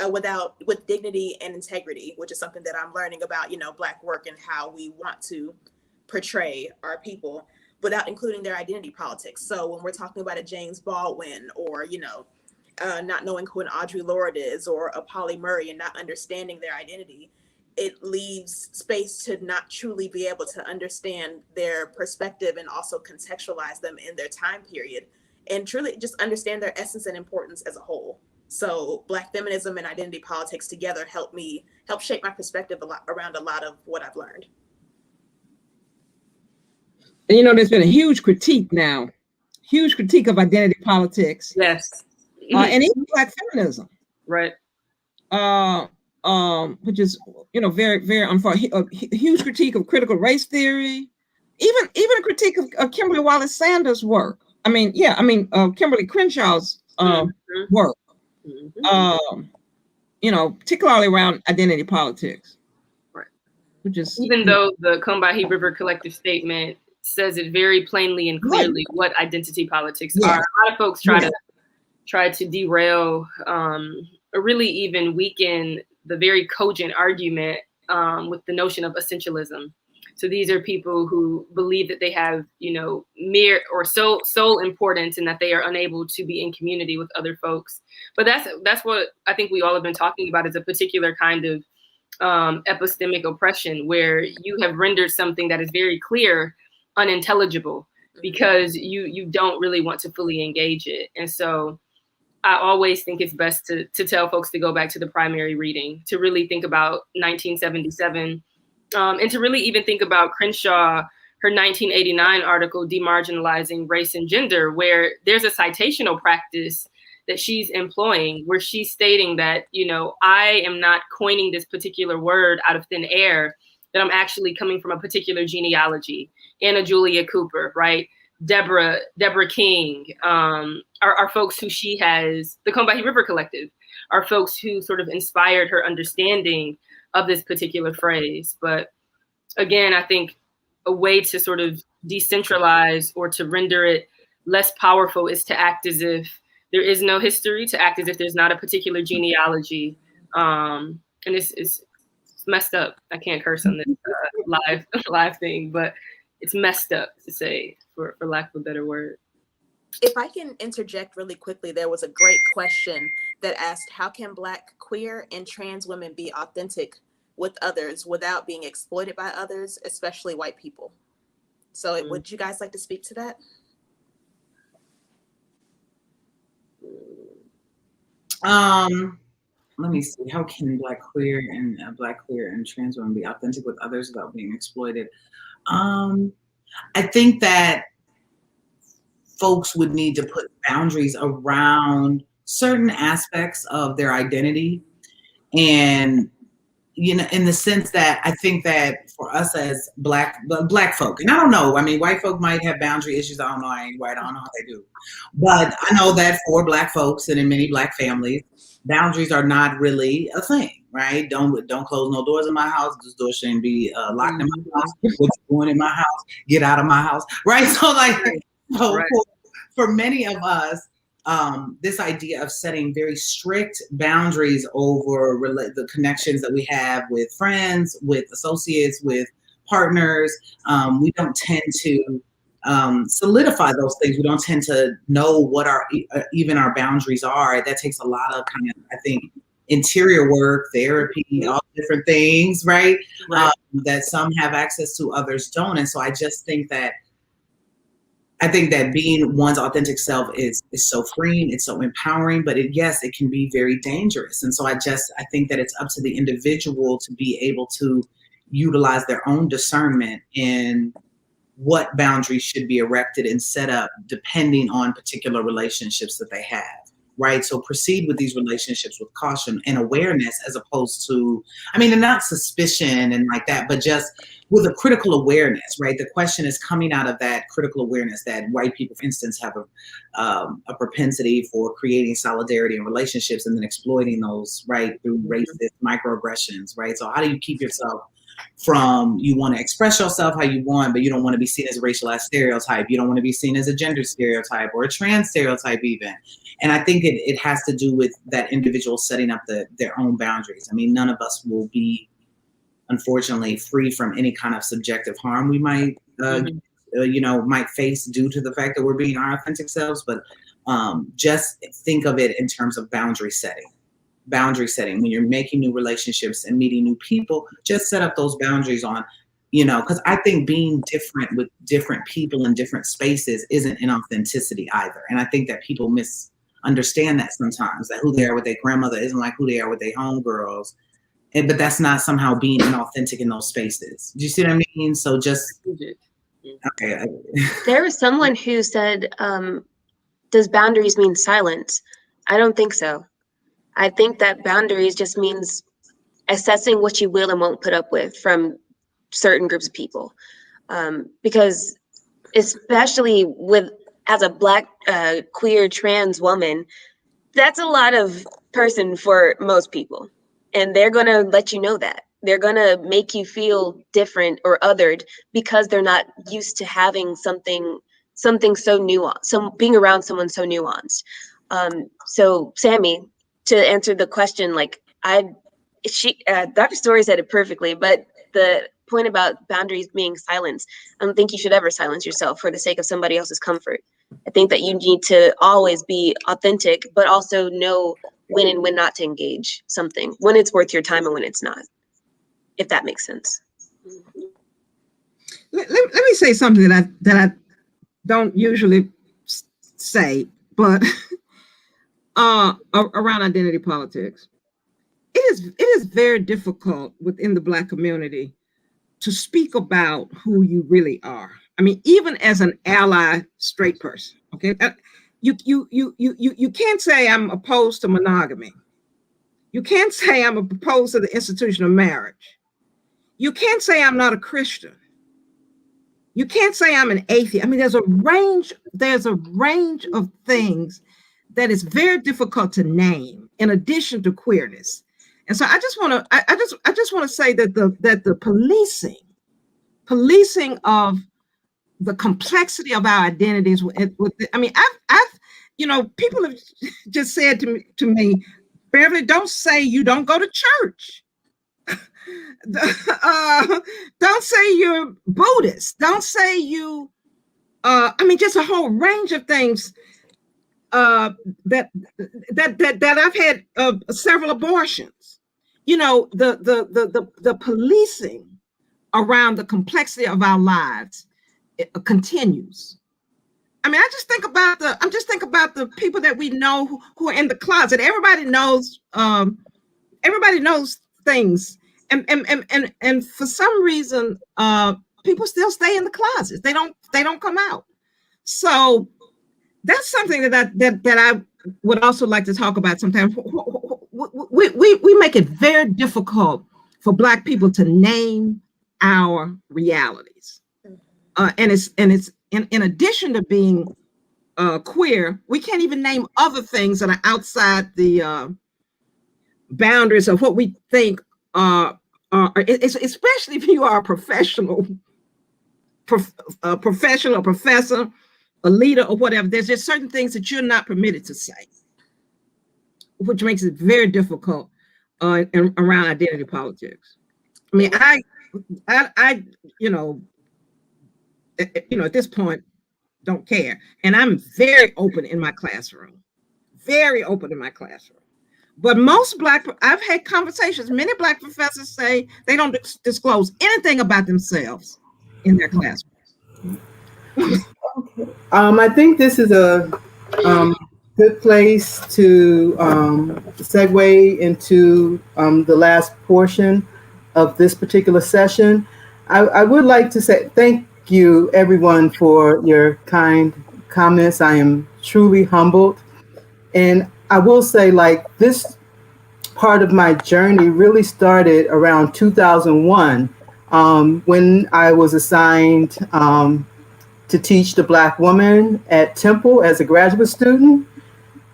Speaker 6: with dignity and integrity, which is something that I'm learning about, Black work and how we want to portray our people without including their identity politics. So when we're talking about a James Baldwin or, not knowing who an Audre Lorde is or a Polly Murray and not understanding their identity, it leaves space to not truly be able to understand their perspective and also contextualize them in their time period and truly just understand their essence and importance as a whole. So Black feminism and identity politics together help shape my perspective around a lot of what I've learned.
Speaker 2: And there's been a huge critique of identity politics.
Speaker 3: Yes.
Speaker 2: And even Black feminism.
Speaker 3: Right.
Speaker 2: Which is, very, very a huge critique of critical race theory, even a critique of Kimberly Wallace Sanders' work. Kimberly Crenshaw's work. Particularly around identity politics.
Speaker 3: Right.
Speaker 2: Which is,
Speaker 3: even though the Combahee River Collective Statement says it very plainly and clearly what identity politics are. A lot of folks try to derail or really even weaken the very cogent argument with the notion of essentialism. So these are people who believe that they have, mere or soul importance and that they are unable to be in community with other folks. But that's what I think we all have been talking about, is a particular kind of epistemic oppression, where you have rendered something that is very clear unintelligible because you don't really want to fully engage it. And so I always think it's best to tell folks to go back to the primary reading, to really think about 1977, and to really even think about Crenshaw, her 1989 article, Demarginalizing Race and Gender, where there's a citational practice that she's employing, where she's stating that, I am not coining this particular word out of thin air, that I'm actually coming from a particular genealogy. Anna Julia Cooper, right? Deborah King, are folks who she has, the Combahee River Collective, are folks who sort of inspired her understanding of this particular phrase. But again, I think a way to sort of decentralize or to render it less powerful is to act as if there is no history, to act as if there's not a particular genealogy. And it's messed up. I can't curse on this live thing, but it's messed up, to say, for lack of a better word.
Speaker 6: If I can interject really quickly, there was a great question that asked, how can Black, queer, and trans women be authentic with others without being exploited by others, especially white people? So would you guys like to speak to that?
Speaker 4: Let me see. How can Black, queer, and trans women be authentic with others without being exploited? I think that folks would need to put boundaries around certain aspects of their identity, and in the sense that I think that for us as black folk, and I don't know, I mean, white folk might have boundary issues. I don't know. I ain't white. I don't know how they do, but I know that for Black folks and in many Black families, boundaries are not really a thing, right? Don't close no doors in my house. This door shouldn't be locked in my house. What you doing in my house? Get out of my house, right? So like, right. For many of us, this idea of setting very strict boundaries over the connections that we have with friends, with associates, with partners, we don't tend to solidify those things. We don't tend to know what even our boundaries are. That takes a lot of kind of, I think, interior work, therapy, all different things, right? That some have access to, others don't. And so I just think that being one's authentic self is so freeing, it's so empowering, but yes, it can be very dangerous. And so I think that it's up to the individual to be able to utilize their own discernment in what boundaries should be erected and set up depending on particular relationships that they have, right? So proceed with these relationships with caution and awareness, as opposed to, I mean, and not suspicion and like that, but just with a critical awareness, right? The question is coming out of that critical awareness that white people, for instance, have a propensity for creating solidarity in relationships and then exploiting those, right, through racist microaggressions, right? So how do you keep yourself from, you want to express yourself how you want, but you don't want to be seen as a racialized stereotype. You don't want to be seen as a gender stereotype or a trans stereotype even. And I think it has to do with that individual setting up their own boundaries. I mean, none of us will be, unfortunately, free from any kind of subjective harm we might, might face due to the fact that we're being our authentic selves. But just think of it in terms of boundary setting. When you're making new relationships and meeting new people, just set up those boundaries on, because I think being different with different people in different spaces isn't inauthenticity either. And I think that people misunderstand that sometimes, that who they are with their grandmother isn't like who they are with their homegirls. But that's not somehow being inauthentic in those spaces. Do you see what I mean? So just, okay.
Speaker 5: There was someone who said, does boundaries mean silence? I don't think so. I think that boundaries just means assessing what you will and won't put up with from certain groups of people. Because especially as a Black, queer, trans woman, that's a lot of person for most people. And they're going to let you know that. They're going to make you feel different or othered because they're not used to having something so nuanced, being around someone so nuanced. So Sammy, to answer the question, like Dr. Story said it perfectly, but the point about boundaries being silence, I don't think you should ever silence yourself for the sake of somebody else's comfort. I think that you need to always be authentic, but also know when and when not to engage something, when it's worth your time and when it's not, if that makes sense.
Speaker 2: Let me say something that I don't usually say, but around identity politics. It is very difficult within the Black community to speak about who you really are. I mean, even as an ally straight person, okay? You can't say I'm opposed to monogamy. You can't say I'm opposed to the institution of marriage. You can't say I'm not a Christian. You can't say I'm an atheist. I mean, there's a range of things that is very difficult to name in addition to queerness. And so I just want to say that the policing of the complexity of our identities I mean, I've people have just said to me, Beverly, don't say you don't go to church. Don't say you're Buddhist. Don't say you I mean, just a whole range of things that I've had several abortions. You know, the policing around the complexity of our lives continues. I mean, I'm just think about the people that we know who are in the closet. Everybody knows things, and for some reason, people still stay in the closets. They don't come out. So that's something that I would also like to talk about sometimes. We make it very difficult for Black people to name our realities, and it's in addition to being queer, we can't even name other things that are outside the boundaries of what we think especially if you are a professional professor, a leader, or whatever. There's just certain things that you're not permitted to say, which makes it very difficult around identity politics. I mean, I at this point, don't care, and I'm very open in my classroom, very open in my classroom. But I've had conversations. Many Black professors say they don't disclose anything about themselves in their classroom.
Speaker 1: I think this is a good place to segue into the last portion of this particular session. I would like to say thank you, everyone, for your kind comments. I am truly humbled. And I will say, like, this part of my journey really started around 2001 when I was assigned to teach the Black woman at Temple as a graduate student.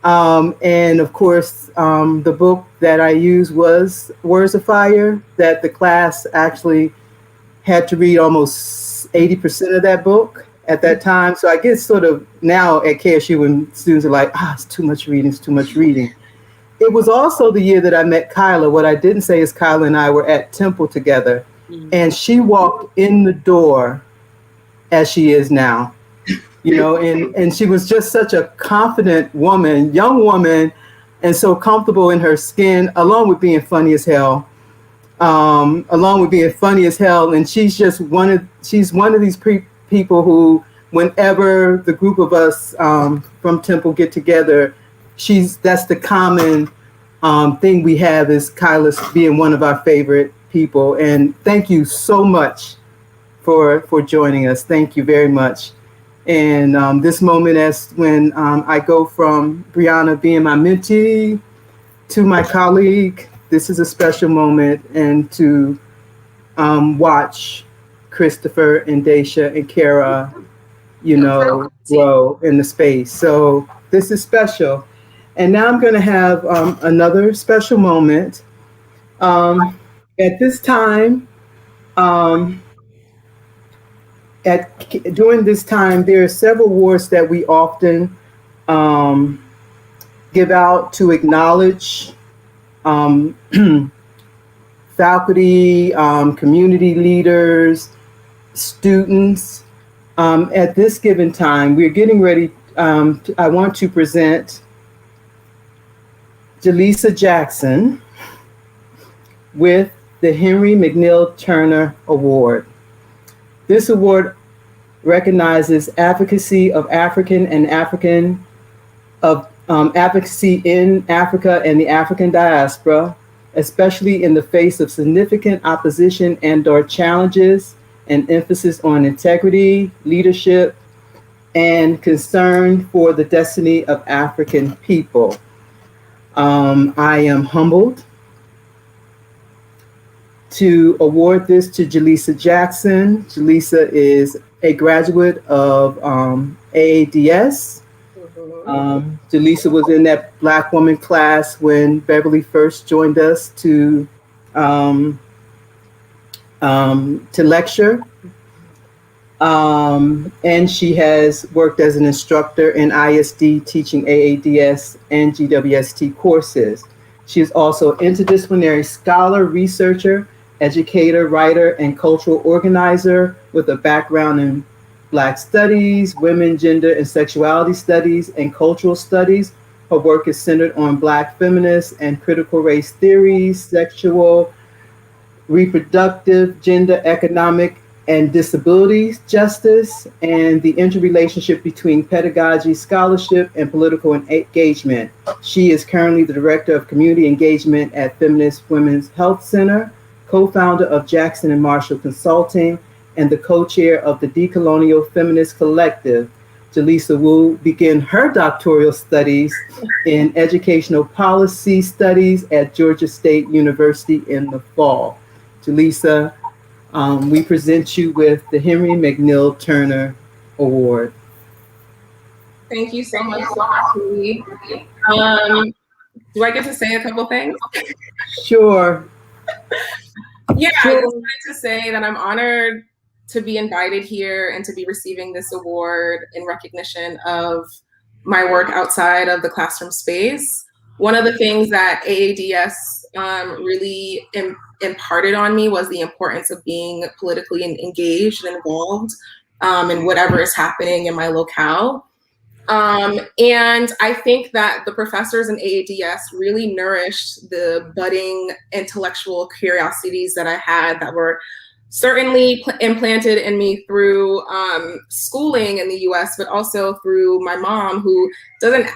Speaker 1: And of course, the book that I used was Words of Fire, that the class actually had to read almost 80% of that book at that time. So I get sort of now at KSU when students are like, it's too much reading, it's too much reading. It was also the year that I met Kyla. What I didn't say is Kyla and I were at Temple together, and she walked in the door as she is now, and she was just such a confident woman, young woman, and so comfortable in her skin, along with being funny as hell. And she's one of these people who, whenever the group of us from Temple get together, that's the common thing we have, is Kyla being one of our favorite people. And thank you so much for joining us. Thank you very much. And this moment, as when I go from Brianna being my mentee to my colleague, this is a special moment, and to watch Christopher and Daisha and Kara, grow in the space. So this is special. And now I'm going to have another special moment. At this time, during this time, there are several awards that we often give out to acknowledge faculty, community leaders, students. At this given time, we're getting ready. I want to present Jaleesa Jackson with the Henry McNeil Turner Award. This award recognizes advocacy of advocacy in Africa and the African diaspora, especially in the face of significant opposition and/or challenges, and emphasis on integrity, leadership, and concern for the destiny of African people. I am humbled to award this to Jaleesa Jackson. Jaleesa is a graduate of AADS. Jaleesa was in that Black woman class when Beverly first joined us to lecture. And she has worked as an instructor in ISD, teaching AADS and GWST courses. She is also an interdisciplinary scholar, researcher, educator, writer, and cultural organizer with a background in Black Studies, Women, Gender, and Sexuality Studies, and Cultural Studies. Her work is centered on Black feminists and critical race theories, sexual, reproductive, gender, economic, and disability justice, and the interrelationship between pedagogy, scholarship, and political engagement. She is currently the Director of Community Engagement at Feminist Women's Health Center, co-founder of Jackson and Marshall Consulting, and the co-chair of the Decolonial Feminist Collective. Jaleesa will begin her doctoral studies in educational policy studies at Georgia State University in the fall. Jaleesa, we present you with the Henry McNeil Turner Award.
Speaker 8: Thank you so much. Do I get to say a couple things?
Speaker 1: Sure.
Speaker 8: Yeah, I just wanted to say that I'm honored to be invited here and to be receiving this award in recognition of my work outside of the classroom space. One of the things that AADS really imparted on me was the importance of being politically engaged and involved in whatever is happening in my locale. And I think that the professors in AADS really nourished the budding intellectual curiosities that I had that were certainly implanted in me through schooling in the US, but also through my mom, who doesn't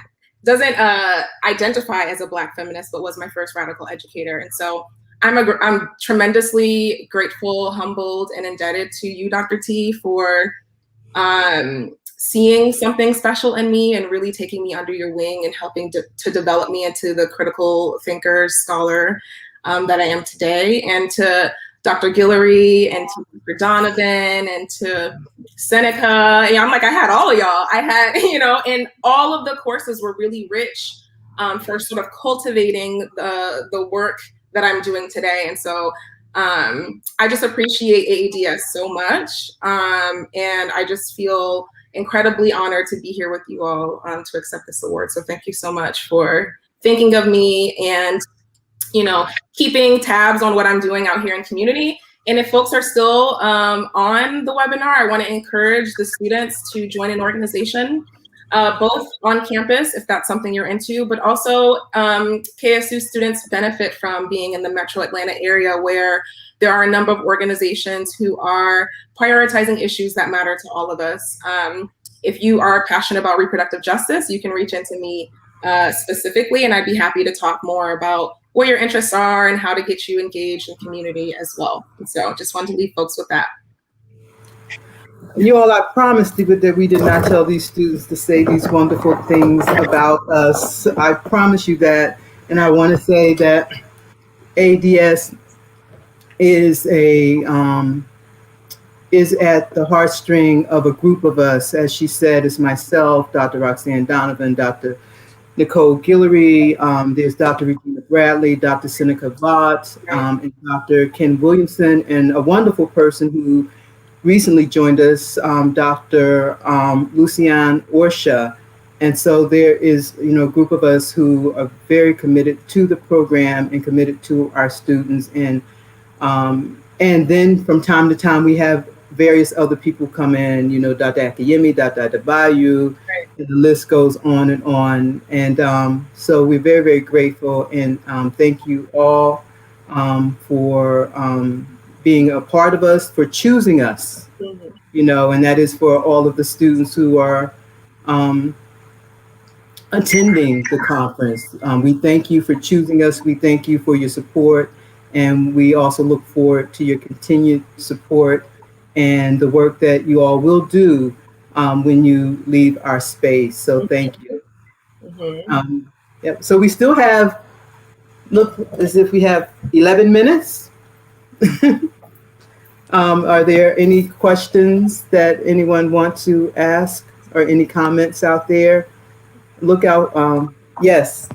Speaker 8: identify as a Black feminist, but was my first radical educator. And so I'm tremendously grateful, humbled, and indebted to you, Dr. T, for seeing something special in me and really taking me under your wing and helping to develop me into the critical thinker, scholar that I am today. And to Dr. Guillory and to Dr. Donovan and to Seneca. Yeah, I'm like, I had all of y'all. I had, and all of the courses were really rich for sort of cultivating the work that I'm doing today. And so I just appreciate AADS so much. And I just feel incredibly honored to be here with you all to accept this award. So thank you so much for thinking of me and keeping tabs on what I'm doing out here in community. And if folks are still on the webinar, I want to encourage the students to join an organization, both on campus, if that's something you're into, but also KSU students benefit from being in the Metro Atlanta area, where there are a number of organizations who are prioritizing issues that matter to all of us. If you are passionate about reproductive justice, you can reach into me specifically, and I'd be happy to talk more about what your interests are and how to get you engaged in community as well. And so just wanted to leave folks with that.
Speaker 1: You all, I promised that we did not tell these students to say these wonderful things about us. I promise you that. And I want to say that ADS is is at the heartstring of a group of us. As she said, it's myself, Dr. Roxanne Donovan, Dr. Nicole Guillory, there's Dr. Regina Bradley, Dr. Seneca Vaught, and Dr. Ken Williamson, and a wonderful person who recently joined us, Dr. Luciane Orsha. And so there is, a group of us who are very committed to the program and committed to our students. And then from time to time, we have various other people come in, Dr. Akiyemi, Dr. Adebayo, and the list goes on and on. And so we're very, very grateful. And thank you all for being a part of us, for choosing us, and that is for all of the students who are attending the conference. We thank you for choosing us. We thank you for your support. And we also look forward to your continued support and the work that you all will do when you leave our space. So thank you. So we still have, look as if we have 11 minutes. Are there any questions that anyone wants to ask or any comments out there? Look out, yes.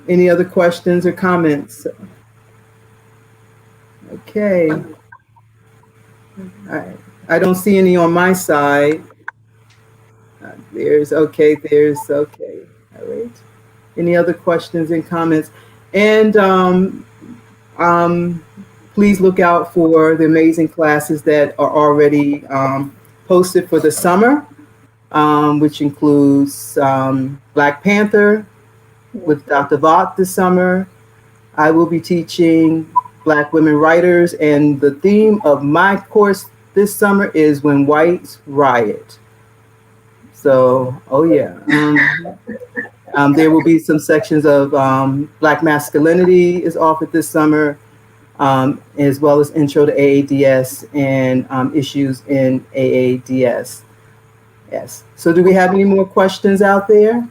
Speaker 1: Any other questions or comments? Okay. I don't see any on my side. There's okay. All right. Any other questions and comments? And please look out for the amazing classes that are already posted for the summer, which includes Black Panther with Dr. Vaught this summer. I will be teaching Black women writers, and the theme of my course this summer is When Whites Riot. So, oh yeah. There will be some sections of Black masculinity is offered this summer, as well as Intro to AADS and issues in AADS. Yes. So, do we have any more questions out there?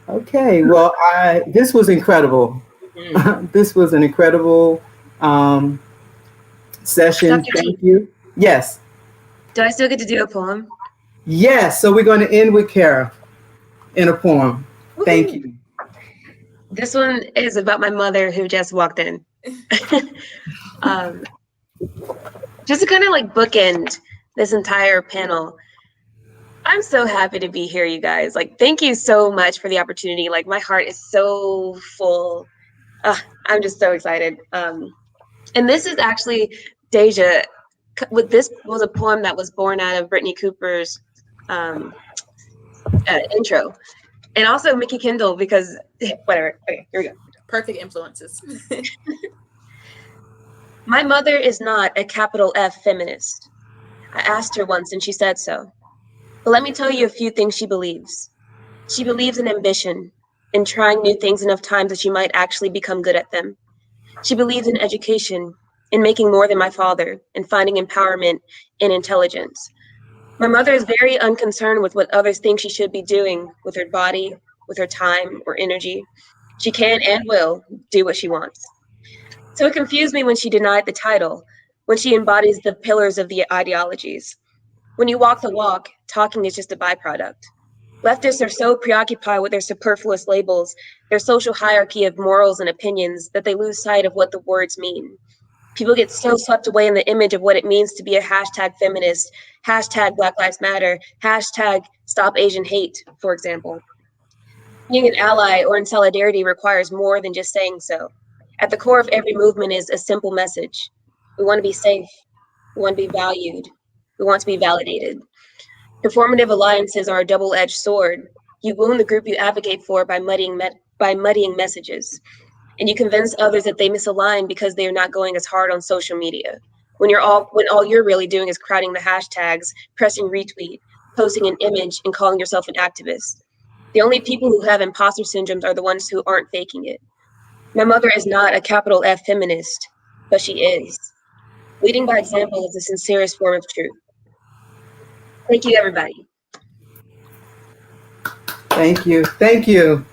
Speaker 1: Okay. Well, this was incredible. This was an incredible session.
Speaker 5: Dr.
Speaker 1: Thank
Speaker 5: T,
Speaker 1: you. Yes.
Speaker 5: do I still get to do a poem?
Speaker 1: Yes. So we're going to end with Kara in a poem. Thank you.
Speaker 5: This one is about my mother who just walked in. Just to kind of like bookend this entire panel. I'm so happy to be here, you guys. Like, thank you so much for the opportunity. Like, my heart is so full. I'm just so excited. And this is actually Deja. This was a poem that was born out of Brittany Cooper's intro, and also Mickey Kendall, because whatever. Okay, here we go.
Speaker 6: Perfect influences.
Speaker 5: My mother is not a capital F feminist. I asked her once and she said so. But let me tell you a few things she believes. She believes in ambition, in trying new things enough times that you might actually become good at them. She believes in education, in making more than my father, and finding empowerment in intelligence. My mother is very unconcerned with what others think she should be doing with her body, with her time, or energy. She can and will do what she wants. So it confused me when she denied the title, when she embodies the pillars of the ideologies. When you walk the walk, talking is just a byproduct. Leftists are so preoccupied with their superfluous labels, their social hierarchy of morals and opinions, that they lose sight of what the words mean. People get so swept away in the image of what it means to be a hashtag feminist, hashtag Black Lives Matter, hashtag Stop Asian Hate, for example. Being an ally or in solidarity requires more than just saying so. At the core of every movement is a simple message. We want to be safe. We want to be valued. We want to be validated. Performative alliances are a double-edged sword. You wound the group you advocate for by muddying messages, and you convince others that they misalign because they are not going as hard on social media. When all you're really doing is crowding the hashtags, pressing retweet, posting an image, and calling yourself an activist. The only people who have imposter syndromes are the ones who aren't faking it. My mother is not a capital F feminist, but she is. Leading by example is the sincerest form of truth. Thank you, everybody.
Speaker 1: Thank you. Thank you.